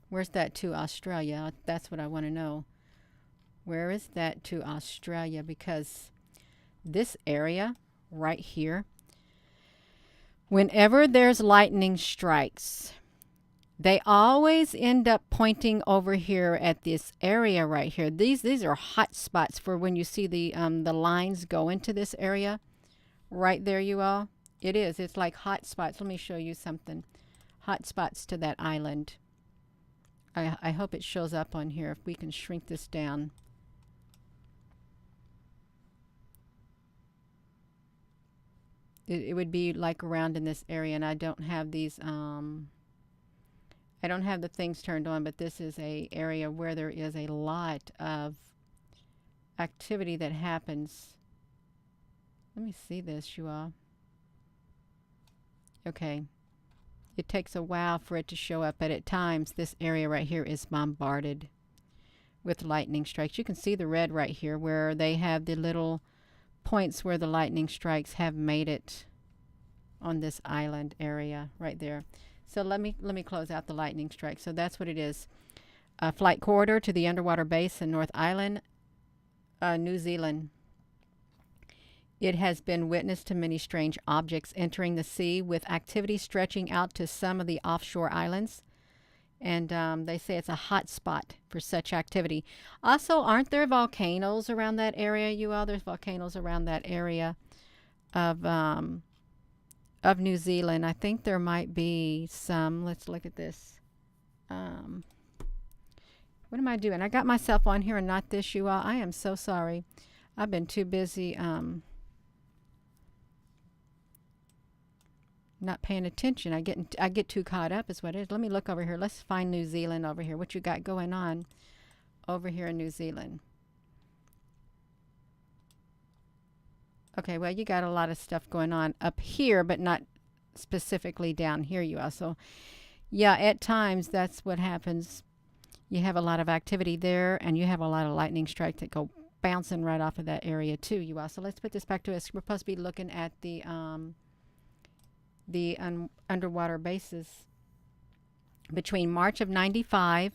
Where's that to Australia? That's what I want to know. Where is that to Australia? Because this area right here, whenever there's lightning strikes, they always end up pointing over here at this area right here. These are hot spots for when you see the lines go into this area. Right there, you all. It is. It's like hot spots. Let me show you something. Hot spots to that island. I hope it shows up on here if we can shrink this down. It would be like around in this area, and I don't have these I don't have the things turned on, but this is a area where there is a lot of activity that happens. Let me see this, you all. Okay. It takes a while for it to show up, but at times this area right here is bombarded with lightning strikes. You can see the red right here where they have the little points where the lightning strikes have made it on this island area right there. So let me close out the lightning strike. So that's what it is. A flight corridor to the underwater base in North Island, New Zealand. It has been witness to many strange objects entering the sea, with activity stretching out to some of the offshore islands. And they say it's a hot spot for such activity. Also, aren't there volcanoes around that area, you all? There's volcanoes around that area of New Zealand. I think there might be some. Let's look at this. What am I doing? I got myself on here and not this, you all. I am so sorry. I've been too busy not paying attention. I get too caught up is what it is. Let me look over here. Let's find New Zealand over here. What you got going on over here in New Zealand? Okay, well, you got a lot of stuff going on up here, but not specifically down here, you all. So, yeah, at times that's what happens. You have a lot of activity there, and you have a lot of lightning strikes that go bouncing right off of that area too, you all. So let's put this back to us. We're supposed to be looking at the underwater bases between March of 95,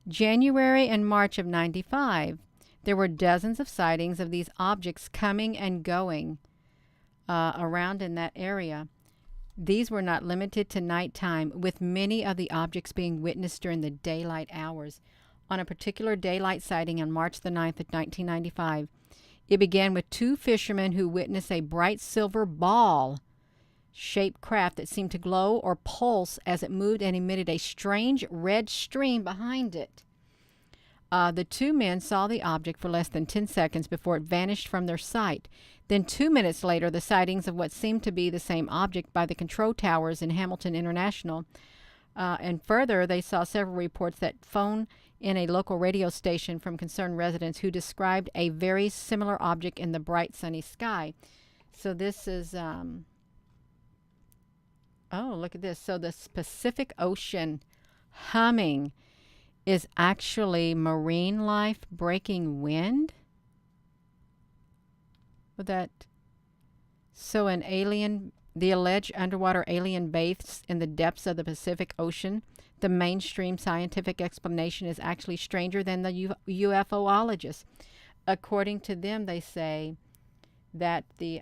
January and March of 95. There were dozens of sightings of these objects coming and going around in that area. These were not limited to nighttime, with many of the objects being witnessed during the daylight hours. On a particular daylight sighting on March the 9th of 1995, it began with two fishermen who witnessed a bright silver ball-shaped craft that seemed to glow or pulse as it moved and emitted a strange red stream behind it. The two men saw the object for less than 10 seconds before it vanished from their sight. Then 2 minutes later, the sightings of what seemed to be the same object by the control towers in Hamilton International. And further, they saw several reports that phone in a local radio station from concerned residents who described a very similar object in the bright sunny sky. So this is, oh, look at this. So the Pacific Ocean humming is actually marine life breaking wind? With that, so the alleged underwater alien bathes in the depths of the Pacific Ocean. The mainstream scientific explanation is actually stranger than the UFOologists. According to them, they say that the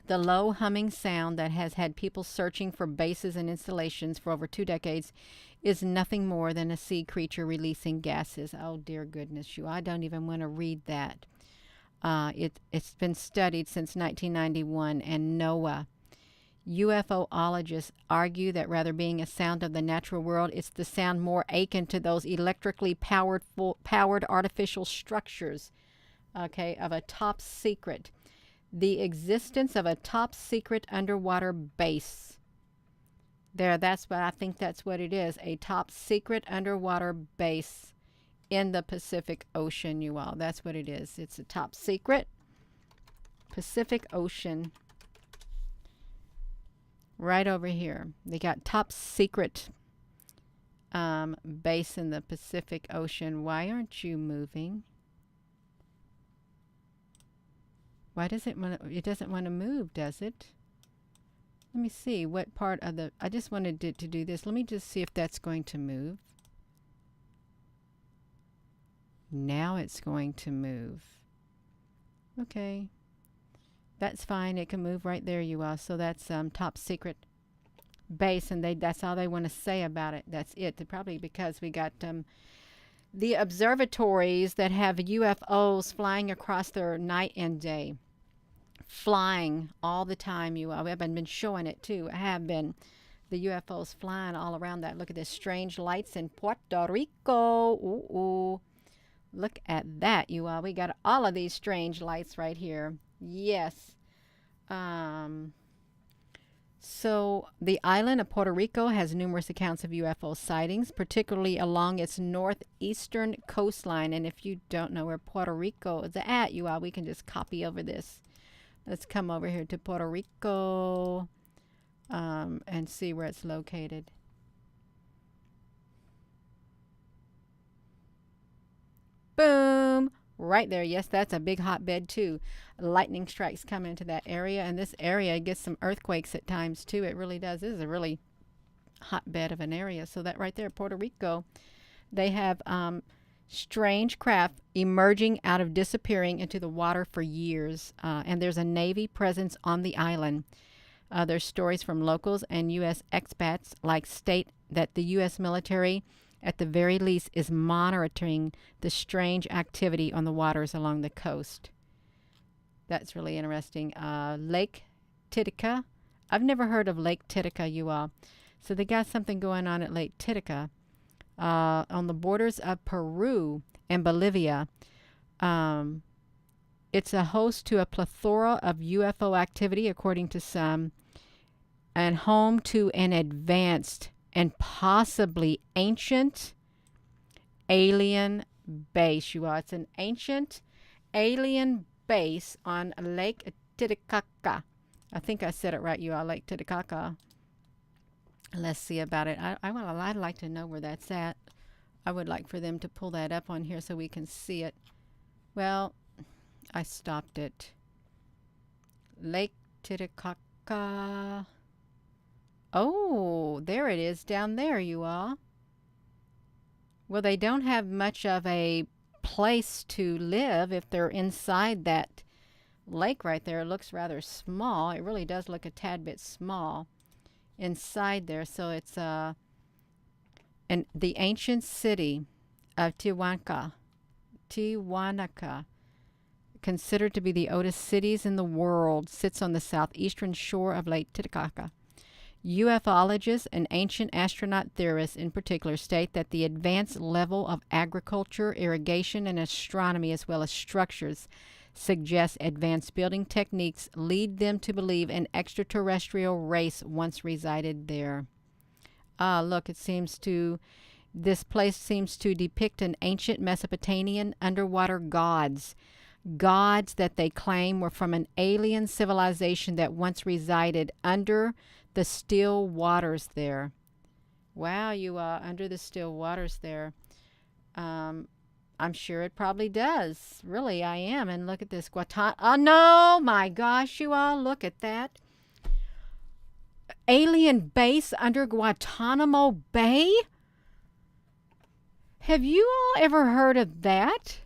low humming sound that has had people searching for bases and installations for over 2 decades is nothing more than a sea creature releasing gases. Oh, dear goodness, I don't even want to read that. It's been studied since 1991, and NOAA. UFOologists argue that rather being a sound of the natural world, it's the sound more akin to those electrically powered artificial structures, okay, of a top secret. The existence of a top secret underwater base. That's what I think that's what it is. A top secret underwater base in the Pacific Ocean, you all. That's what it is. It's a top secret Pacific Ocean. Right over here. They got top secret base in the Pacific Ocean. Why aren't you moving? Why does it want to, it doesn't want to move, does it? Let me see what part of the, I just wanted it to do this. Let me just see if that's going to move. Now it's going to move. Okay. That's fine. It can move right there, you all. So that's top secret base, and that's all they want to say about it. That's it. Probably because we got the observatories that have UFOs flying across their night and day. Flying all the time, you all. I've been showing it too. I have been. The UFOs flying all around that. Look at this strange lights in Puerto Rico. Ooh. Look at that, you all. We got all of these strange lights right here. Yes. So the island of Puerto Rico has numerous accounts of UFO sightings, particularly along its northeastern coastline. And if you don't know where Puerto Rico is at, you all, we can just copy over this. Let's come over here to Puerto Rico and see where it's located. Boom! Right there. Yes, that's a big hotbed too. Lightning strikes come into that area, and this area gets some earthquakes at times too. It really does. This is a really hotbed of an area. So that right there, Puerto Rico, they have strange craft emerging out of disappearing into the water for years, and there's a Navy presence on the island. There's stories from locals and U.S. expats state that the U.S. military, at the very least, is monitoring the strange activity on the waters along the coast. That's really interesting. Lake Titicaca. I've never heard of Lake Titicaca, you all. So they got something going on at Lake Titicaca on the borders of Peru and Bolivia. It's a host to a plethora of UFO activity, according to some, and home to an advanced and possibly ancient alien base, you all. It's an ancient alien base on Lake Titicaca. I think I said it right, you all. Lake Titicaca. Let's see about it. I'd like to know where that's at. I would like for them to pull that up on here so we can see it. Well, I stopped it. Lake Titicaca. Oh, there it is down there, you all. Well, they don't have much of a place to live if they're inside that lake right there. It looks rather small. It really does look a tad bit small inside there. So it's the ancient city of Tiwanaku, considered to be the oldest cities in the world, sits on the southeastern shore of Lake Titicaca. UFOlogists and ancient astronaut theorists in particular state that the advanced level of agriculture, irrigation, and astronomy, as well as structures, suggests advanced building techniques lead them to believe an extraterrestrial race once resided there. Look, this place seems to depict an ancient Mesopotamian underwater gods that they claim were from an alien civilization that once resided under the still waters there. Wow, you are under the still waters there. I'm sure it probably does. Really, I am. And look at this. Oh, no, my gosh, you all, look at that. Alien base under Guantanamo Bay? Have you all ever heard of that?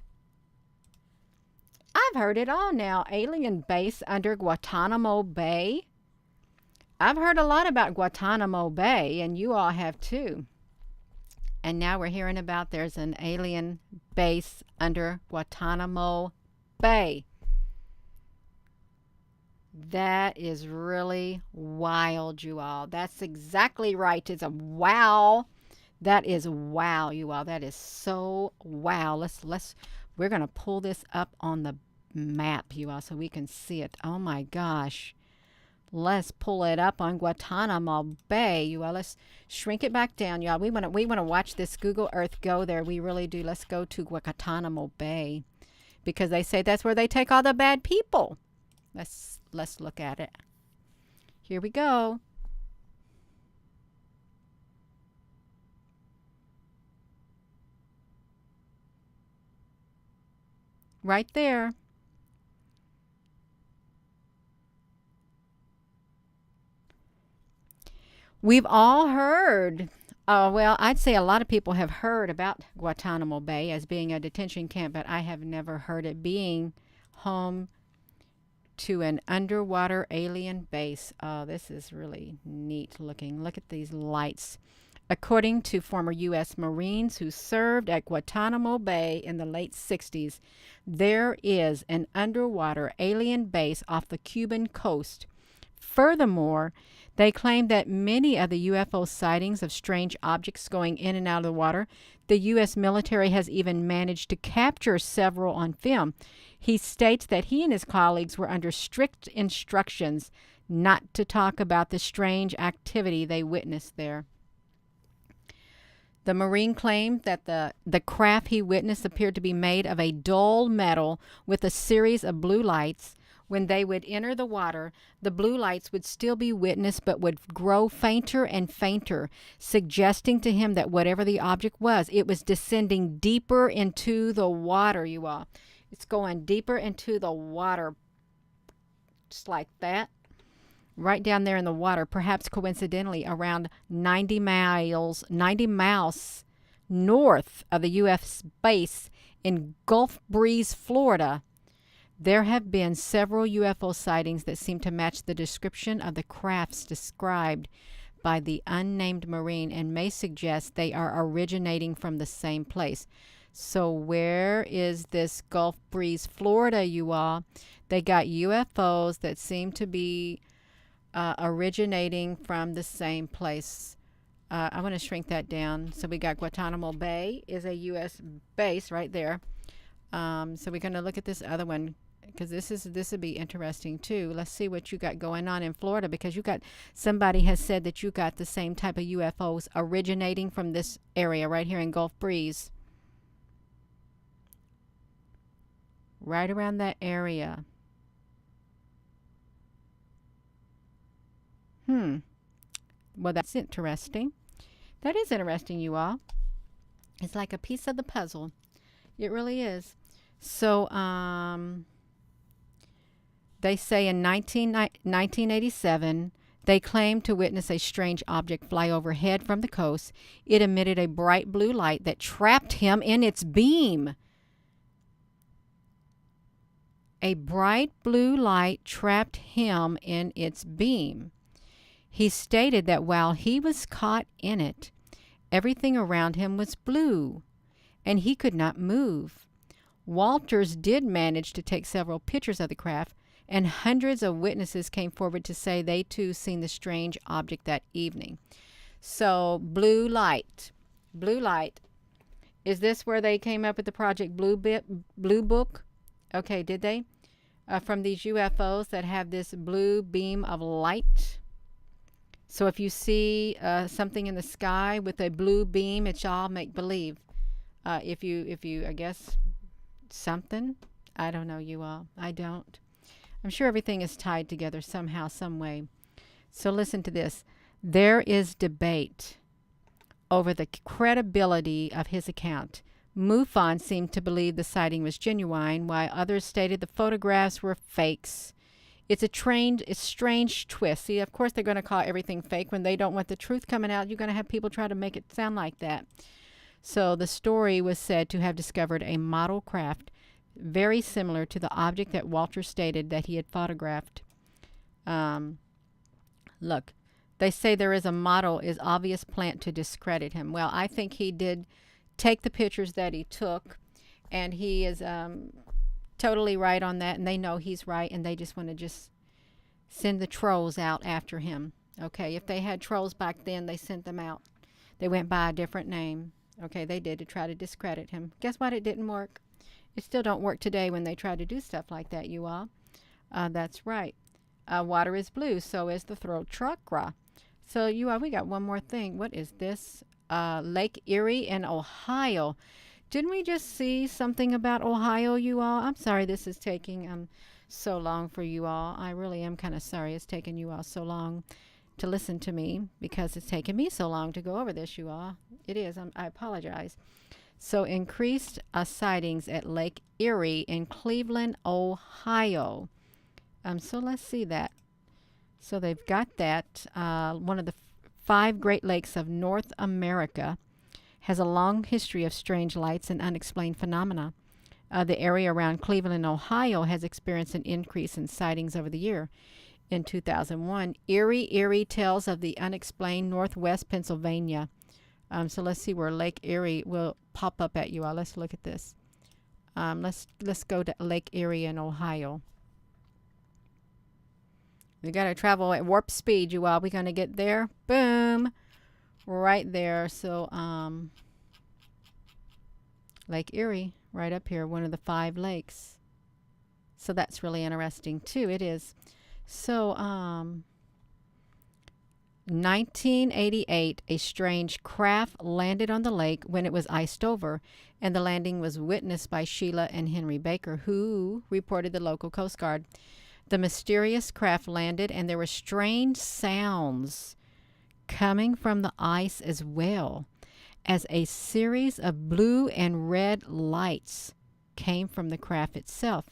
I've heard it all now. Alien base under Guantanamo Bay. I've heard a lot about Guantanamo Bay, and you all have too. And now we're hearing about there's an alien base under Guantanamo Bay. That is really wild, you all. That's exactly right. It's a wow. That is wow, you all. That is so wow. We're going to pull this up on the map, you all, so we can see it. Oh my gosh. Let's pull it up on Guantanamo Bay, you all. Let's shrink it back down, y'all. We want to watch this Google Earth go there. We really do. Let's go to Guantanamo Bay because they say that's where they take all the bad people. Let's look at it. Here we go. Right there. We've all heard, well, I'd say a lot of people have heard about Guantanamo Bay as being a detention camp, but I have never heard it being home to an underwater alien base. Oh, this is really neat looking. Look at these lights. According to former U.S. Marines who served at Guantanamo Bay in the late 60s, there is an underwater alien base off the Cuban coast. Furthermore, they claim that many of the UFO sightings of strange objects going in and out of the water, the U.S. military has even managed to capture several on film. He states that he and his colleagues were under strict instructions not to talk about the strange activity they witnessed there. The Marine claimed that the craft he witnessed appeared to be made of a dull metal with a series of blue lights. When they would enter the water, the blue lights would still be witnessed but would grow fainter and fainter, suggesting to him that whatever the object was, it was descending deeper into the water, you all. It's going deeper into the water, just like that. Right down there in the water, perhaps coincidentally around 90 miles north of the U.S. base in Gulf Breeze, Florida. There have been several UFO sightings that seem to match the description of the crafts described by the unnamed Marine and may suggest they are originating from the same place. So where is this Gulf Breeze, Florida, you all? They got UFOs that seem to be originating from the same place. I want to shrink that down. So we got Guantanamo Bay is a U.S. base right there. So we're going to look at this other one because this would be interesting too. Let's see what you got going on in Florida because somebody has said that you got the same type of UFOs originating from this area right here in Gulf Breeze. Right around that area. Well, that's interesting. That is interesting, you all. It's like a piece of the puzzle. It really is. So, they say in 1987, they claimed to witness a strange object fly overhead from the coast. It emitted a bright blue light that trapped him in its beam. A bright blue light trapped him in its beam. He stated that while he was caught in it, everything around him was blue, and he could not move. Walters did manage to take several pictures of the craft, and hundreds of witnesses came forward to say they too seen the strange object that evening. So, blue light. Blue light. Is this where they came up with the Project Blue Book? Okay, did they? From these UFOs that have this blue beam of light. So if you see something in the sky with a blue beam, it's all make believe. If you, I guess, something. I don't know, you all. I don't. I'm sure everything is tied together somehow, some way. So listen to this. There is debate over the credibility of his account. MUFON seemed to believe the sighting was genuine, while others stated the photographs were fakes. It's a strange twist. See, of course they're going to call everything fake when they don't want the truth coming out. You're going to have people try to make it sound like that. So the story was said to have discovered a model craft very similar to the object that Walter stated that he had photographed. Look, they say there is a model is obvious plant to discredit him. Well, I think he did take the pictures that he took, and he is totally right on that, and they know he's right, and they just want to just send the trolls out after him. Okay, if they had trolls back then, they sent them out. They went by a different name. Okay, they did to try to discredit him. Guess what? It didn't work. It still don't work today when they try to do stuff like that, you all. That's right. Water is blue, so is the throat chakra. So you all, we got one more thing. What is this? Lake Erie in Ohio. Didn't we just see something about Ohio, you all? I'm sorry this is taking so long for you all. I really am kind of sorry it's taken you all so long to listen to me, because it's taken me so long to go over this, you all. It is. I apologize. So increased sightings at Lake Erie in Cleveland, Ohio. So let's see that. So they've got that. One of the 5 Great Lakes of North America has a long history of strange lights and unexplained phenomena. The area around Cleveland, Ohio has experienced an increase in sightings over the year. In 2001, Erie tells of the unexplained northwest Pennsylvania. So let's see where Lake Erie will pop up at you all. Let's look at this. Let's go to Lake Erie in Ohio. We got to travel at warp speed, you all. We're going to get there. Boom. Right there. So, Lake Erie, right up here, one of the 5 lakes. So that's really interesting, too. It is. So, 1988, a strange craft landed on the lake when it was iced over, and the landing was witnessed by Sheila and Henry Baker, who reported the local Coast Guard. The mysterious craft landed, and there were strange sounds coming from the ice, as well as a series of blue and red lights came from the craft itself.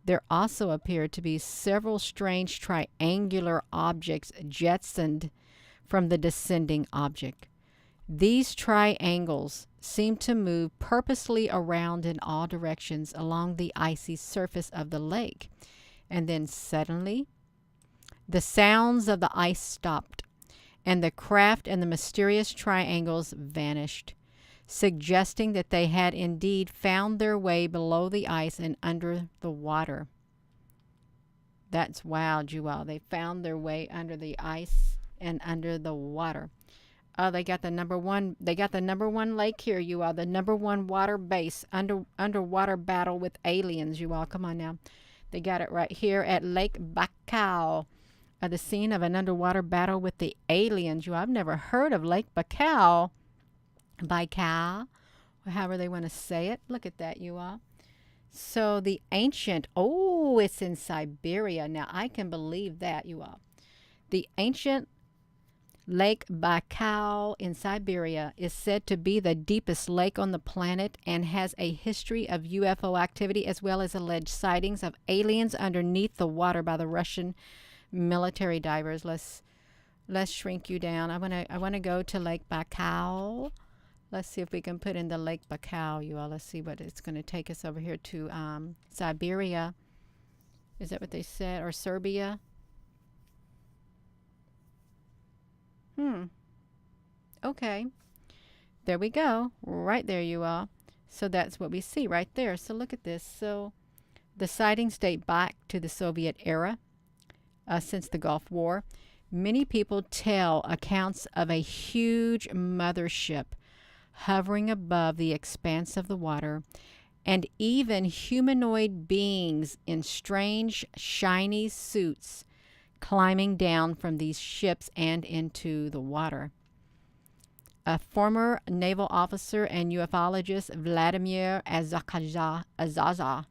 There also appeared to be several strange triangular objects jettisoned from the descending object. These triangles seemed to move purposely around in all directions along the icy surface of the lake. And then suddenly, the sounds of the ice stopped, and the craft and the mysterious triangles vanished, suggesting that they had indeed found their way below the ice and under the water. That's wild, you all. They found their way under the ice and under the water. Oh, they got the number one lake here, you all. The number 1 water base, underwater battle with aliens, you all. Come on now. They got it right here at Lake Baikal, the scene of an underwater battle with the aliens. I've never heard of Lake Baikal, or however they want to say it. Look at that, you all. So the ancient, it's in Siberia. Now, I can believe that, you all. The ancient Lake Baikal in Siberia is said to be the deepest lake on the planet and has a history of UFO activity, as well as alleged sightings of aliens underneath the water by the Russian military divers. Let's shrink you down. I want to go to Lake Baikal. Let's see if we can put in the Lake Baikal, you all. Let's see what it's going to take us over here to Siberia. Is that what they said? Or Serbia? Okay. There we go. Right there you are. So that's what we see right there. So look at this. So the sightings date back to the Soviet era, since the Gulf War. Many people tell accounts of a huge mothership hovering above the expanse of the water, and even humanoid beings in strange, shiny suits climbing down from these ships and into the water. A former naval officer and ufologist, Vladimir Azaza,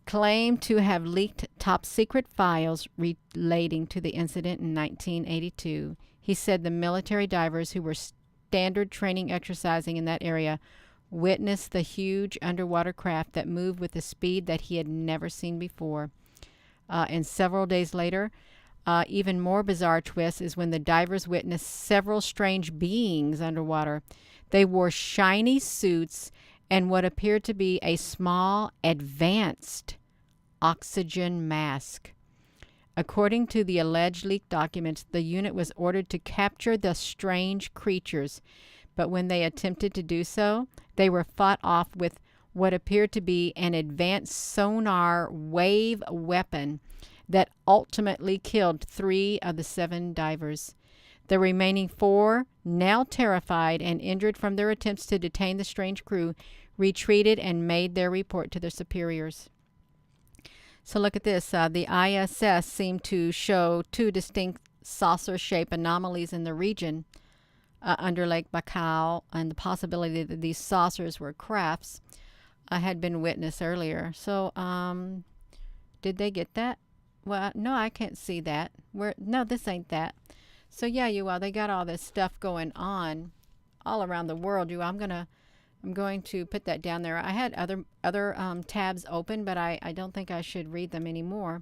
claimed to have leaked top-secret files relating to the incident in 1982. He said the military divers who were standard training exercising in that area witnessed the huge underwater craft that moved with a speed that he had never seen before. And several days later, even more bizarre twist is when the divers witnessed several strange beings underwater. They wore shiny suits and what appeared to be a small, advanced oxygen mask. According to the alleged leaked documents, the unit was ordered to capture the strange creatures, but when they attempted to do so, they were fought off with what appeared to be an advanced sonar wave weapon that ultimately killed 3 of the 7 divers. The remaining 4, now terrified and injured from their attempts to detain the strange crew, retreated and made their report to their superiors. So look at this. The ISS seemed to show 2 distinct saucer-shaped anomalies in the region under Lake Baikal, and the possibility that these saucers were crafts had been witnessed earlier. So did they get that? Well, no, I can't see that. No, this ain't that. So yeah, they got all this stuff going on all around the world. I'm going to put that down there. I had other tabs open, but I don't think I should read them anymore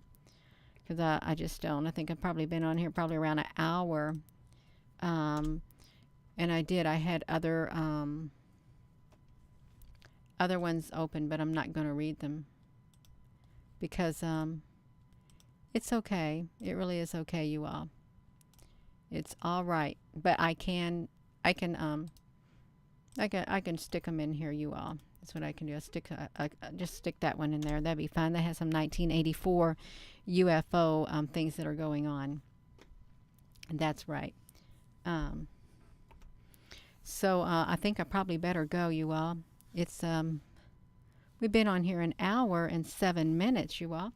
because I just don't. I think I've probably been on here probably around an hour, and I had other ones open, but I'm not going to read them because it's okay. It really is okay, you all. It's all right, but I can stick them in here, you all. That's what I can do. Just stick that one in there. That'd be fine. That has some 1984 UFO things that are going on. That's right. So I think I probably better go, you all. It's we've been on here an hour and 7 minutes, you all,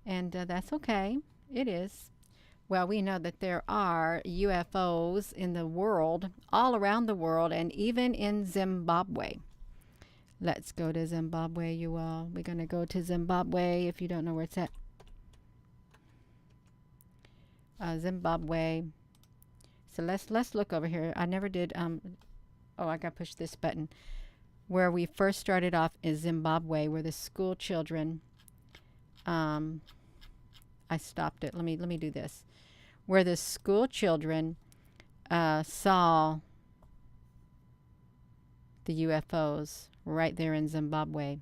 and that's okay. It is. Well, we know that there are UFOs in the world, all around the world, and even in Zimbabwe. Let's go to Zimbabwe, you all. We're going to go to Zimbabwe if you don't know where it's at. Zimbabwe. So let's look over here. I never did. I got to push this button. Where we first started off is Zimbabwe, where the school children. I stopped it. Let me do this. Where the school children saw the UFOs right there in Zimbabwe.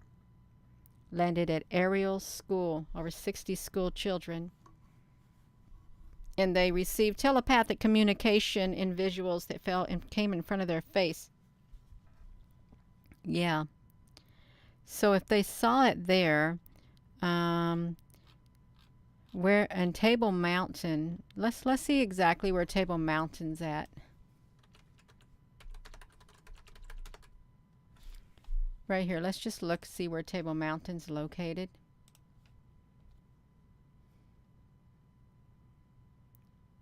Landed at Ariel School, over 60 school children. And they received telepathic communication in visuals that came in front of their face. Yeah. So if they saw it there, where in Table Mountain, let's see exactly where Table Mountain's at. Right here. Let's just see where Table Mountain's located.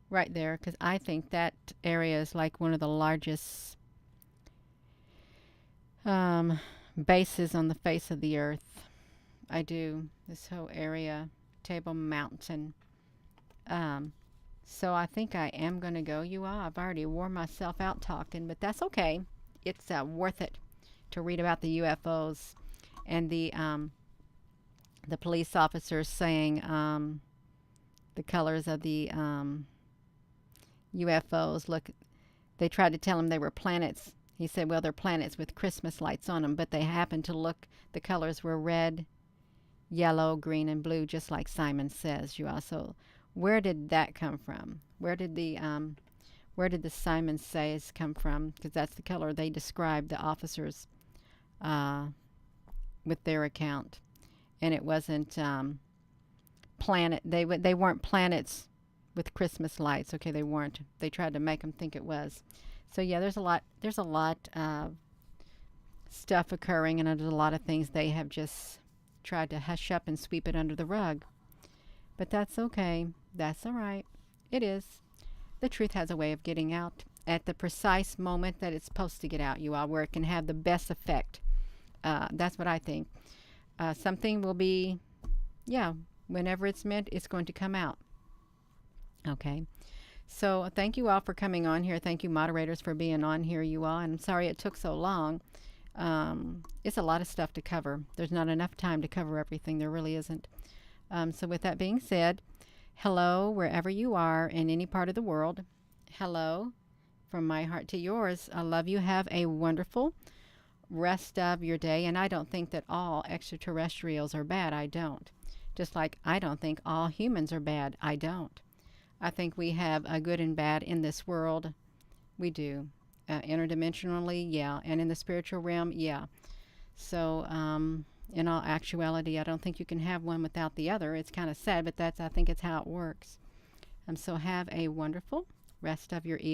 Right there, because I think that area is like one of the largest bases on the face of the earth. I do. This whole area, Table Mountain. So I think I am going to go, you all. I've already wore myself out talking, but that's okay. It's worth it to read about the UFOs and the police officers saying the colors of the UFOs. Look, they tried to tell him they were planets. He said, well, they're planets with Christmas lights on them, but they happened to look, the colors were red, yellow, green, and blue, just like Simon says. You also, where did that come from? Where did the Simon says come from? Because that's the color they described the officers uh, with their account, and it wasn't planet. They weren't planets with Christmas lights. Okay, they weren't. They tried to make them think it was. So yeah, there's a lot. There's a lot of stuff occurring, and there's a lot of things they have just tried to hush up and sweep it under the rug. But that's okay. That's all right. It is. The truth has a way of getting out at the precise moment that it's supposed to get out, you all, where it can have the best effect. That's what I think. Something will be, yeah, whenever it's meant, it's going to come out. Okay. So thank you all for coming on here. Thank you, moderators, for being on here, you all. And I'm sorry it took so long. It's a lot of stuff to cover. There's not enough time to cover everything. There really isn't. So with that being said, hello, wherever you are in any part of the world. Hello, from my heart to yours. I love you. Have a wonderful rest of your day. And I don't think that all extraterrestrials are bad. I don't. Just like I don't think all humans are bad. I don't. I think we have a good and bad in this world. We do. Interdimensionally, yeah. And in the spiritual realm, yeah. So, in all actuality, I don't think you can have one without the other. It's kind of sad, but I think it's how it works. So have a wonderful rest of your evening.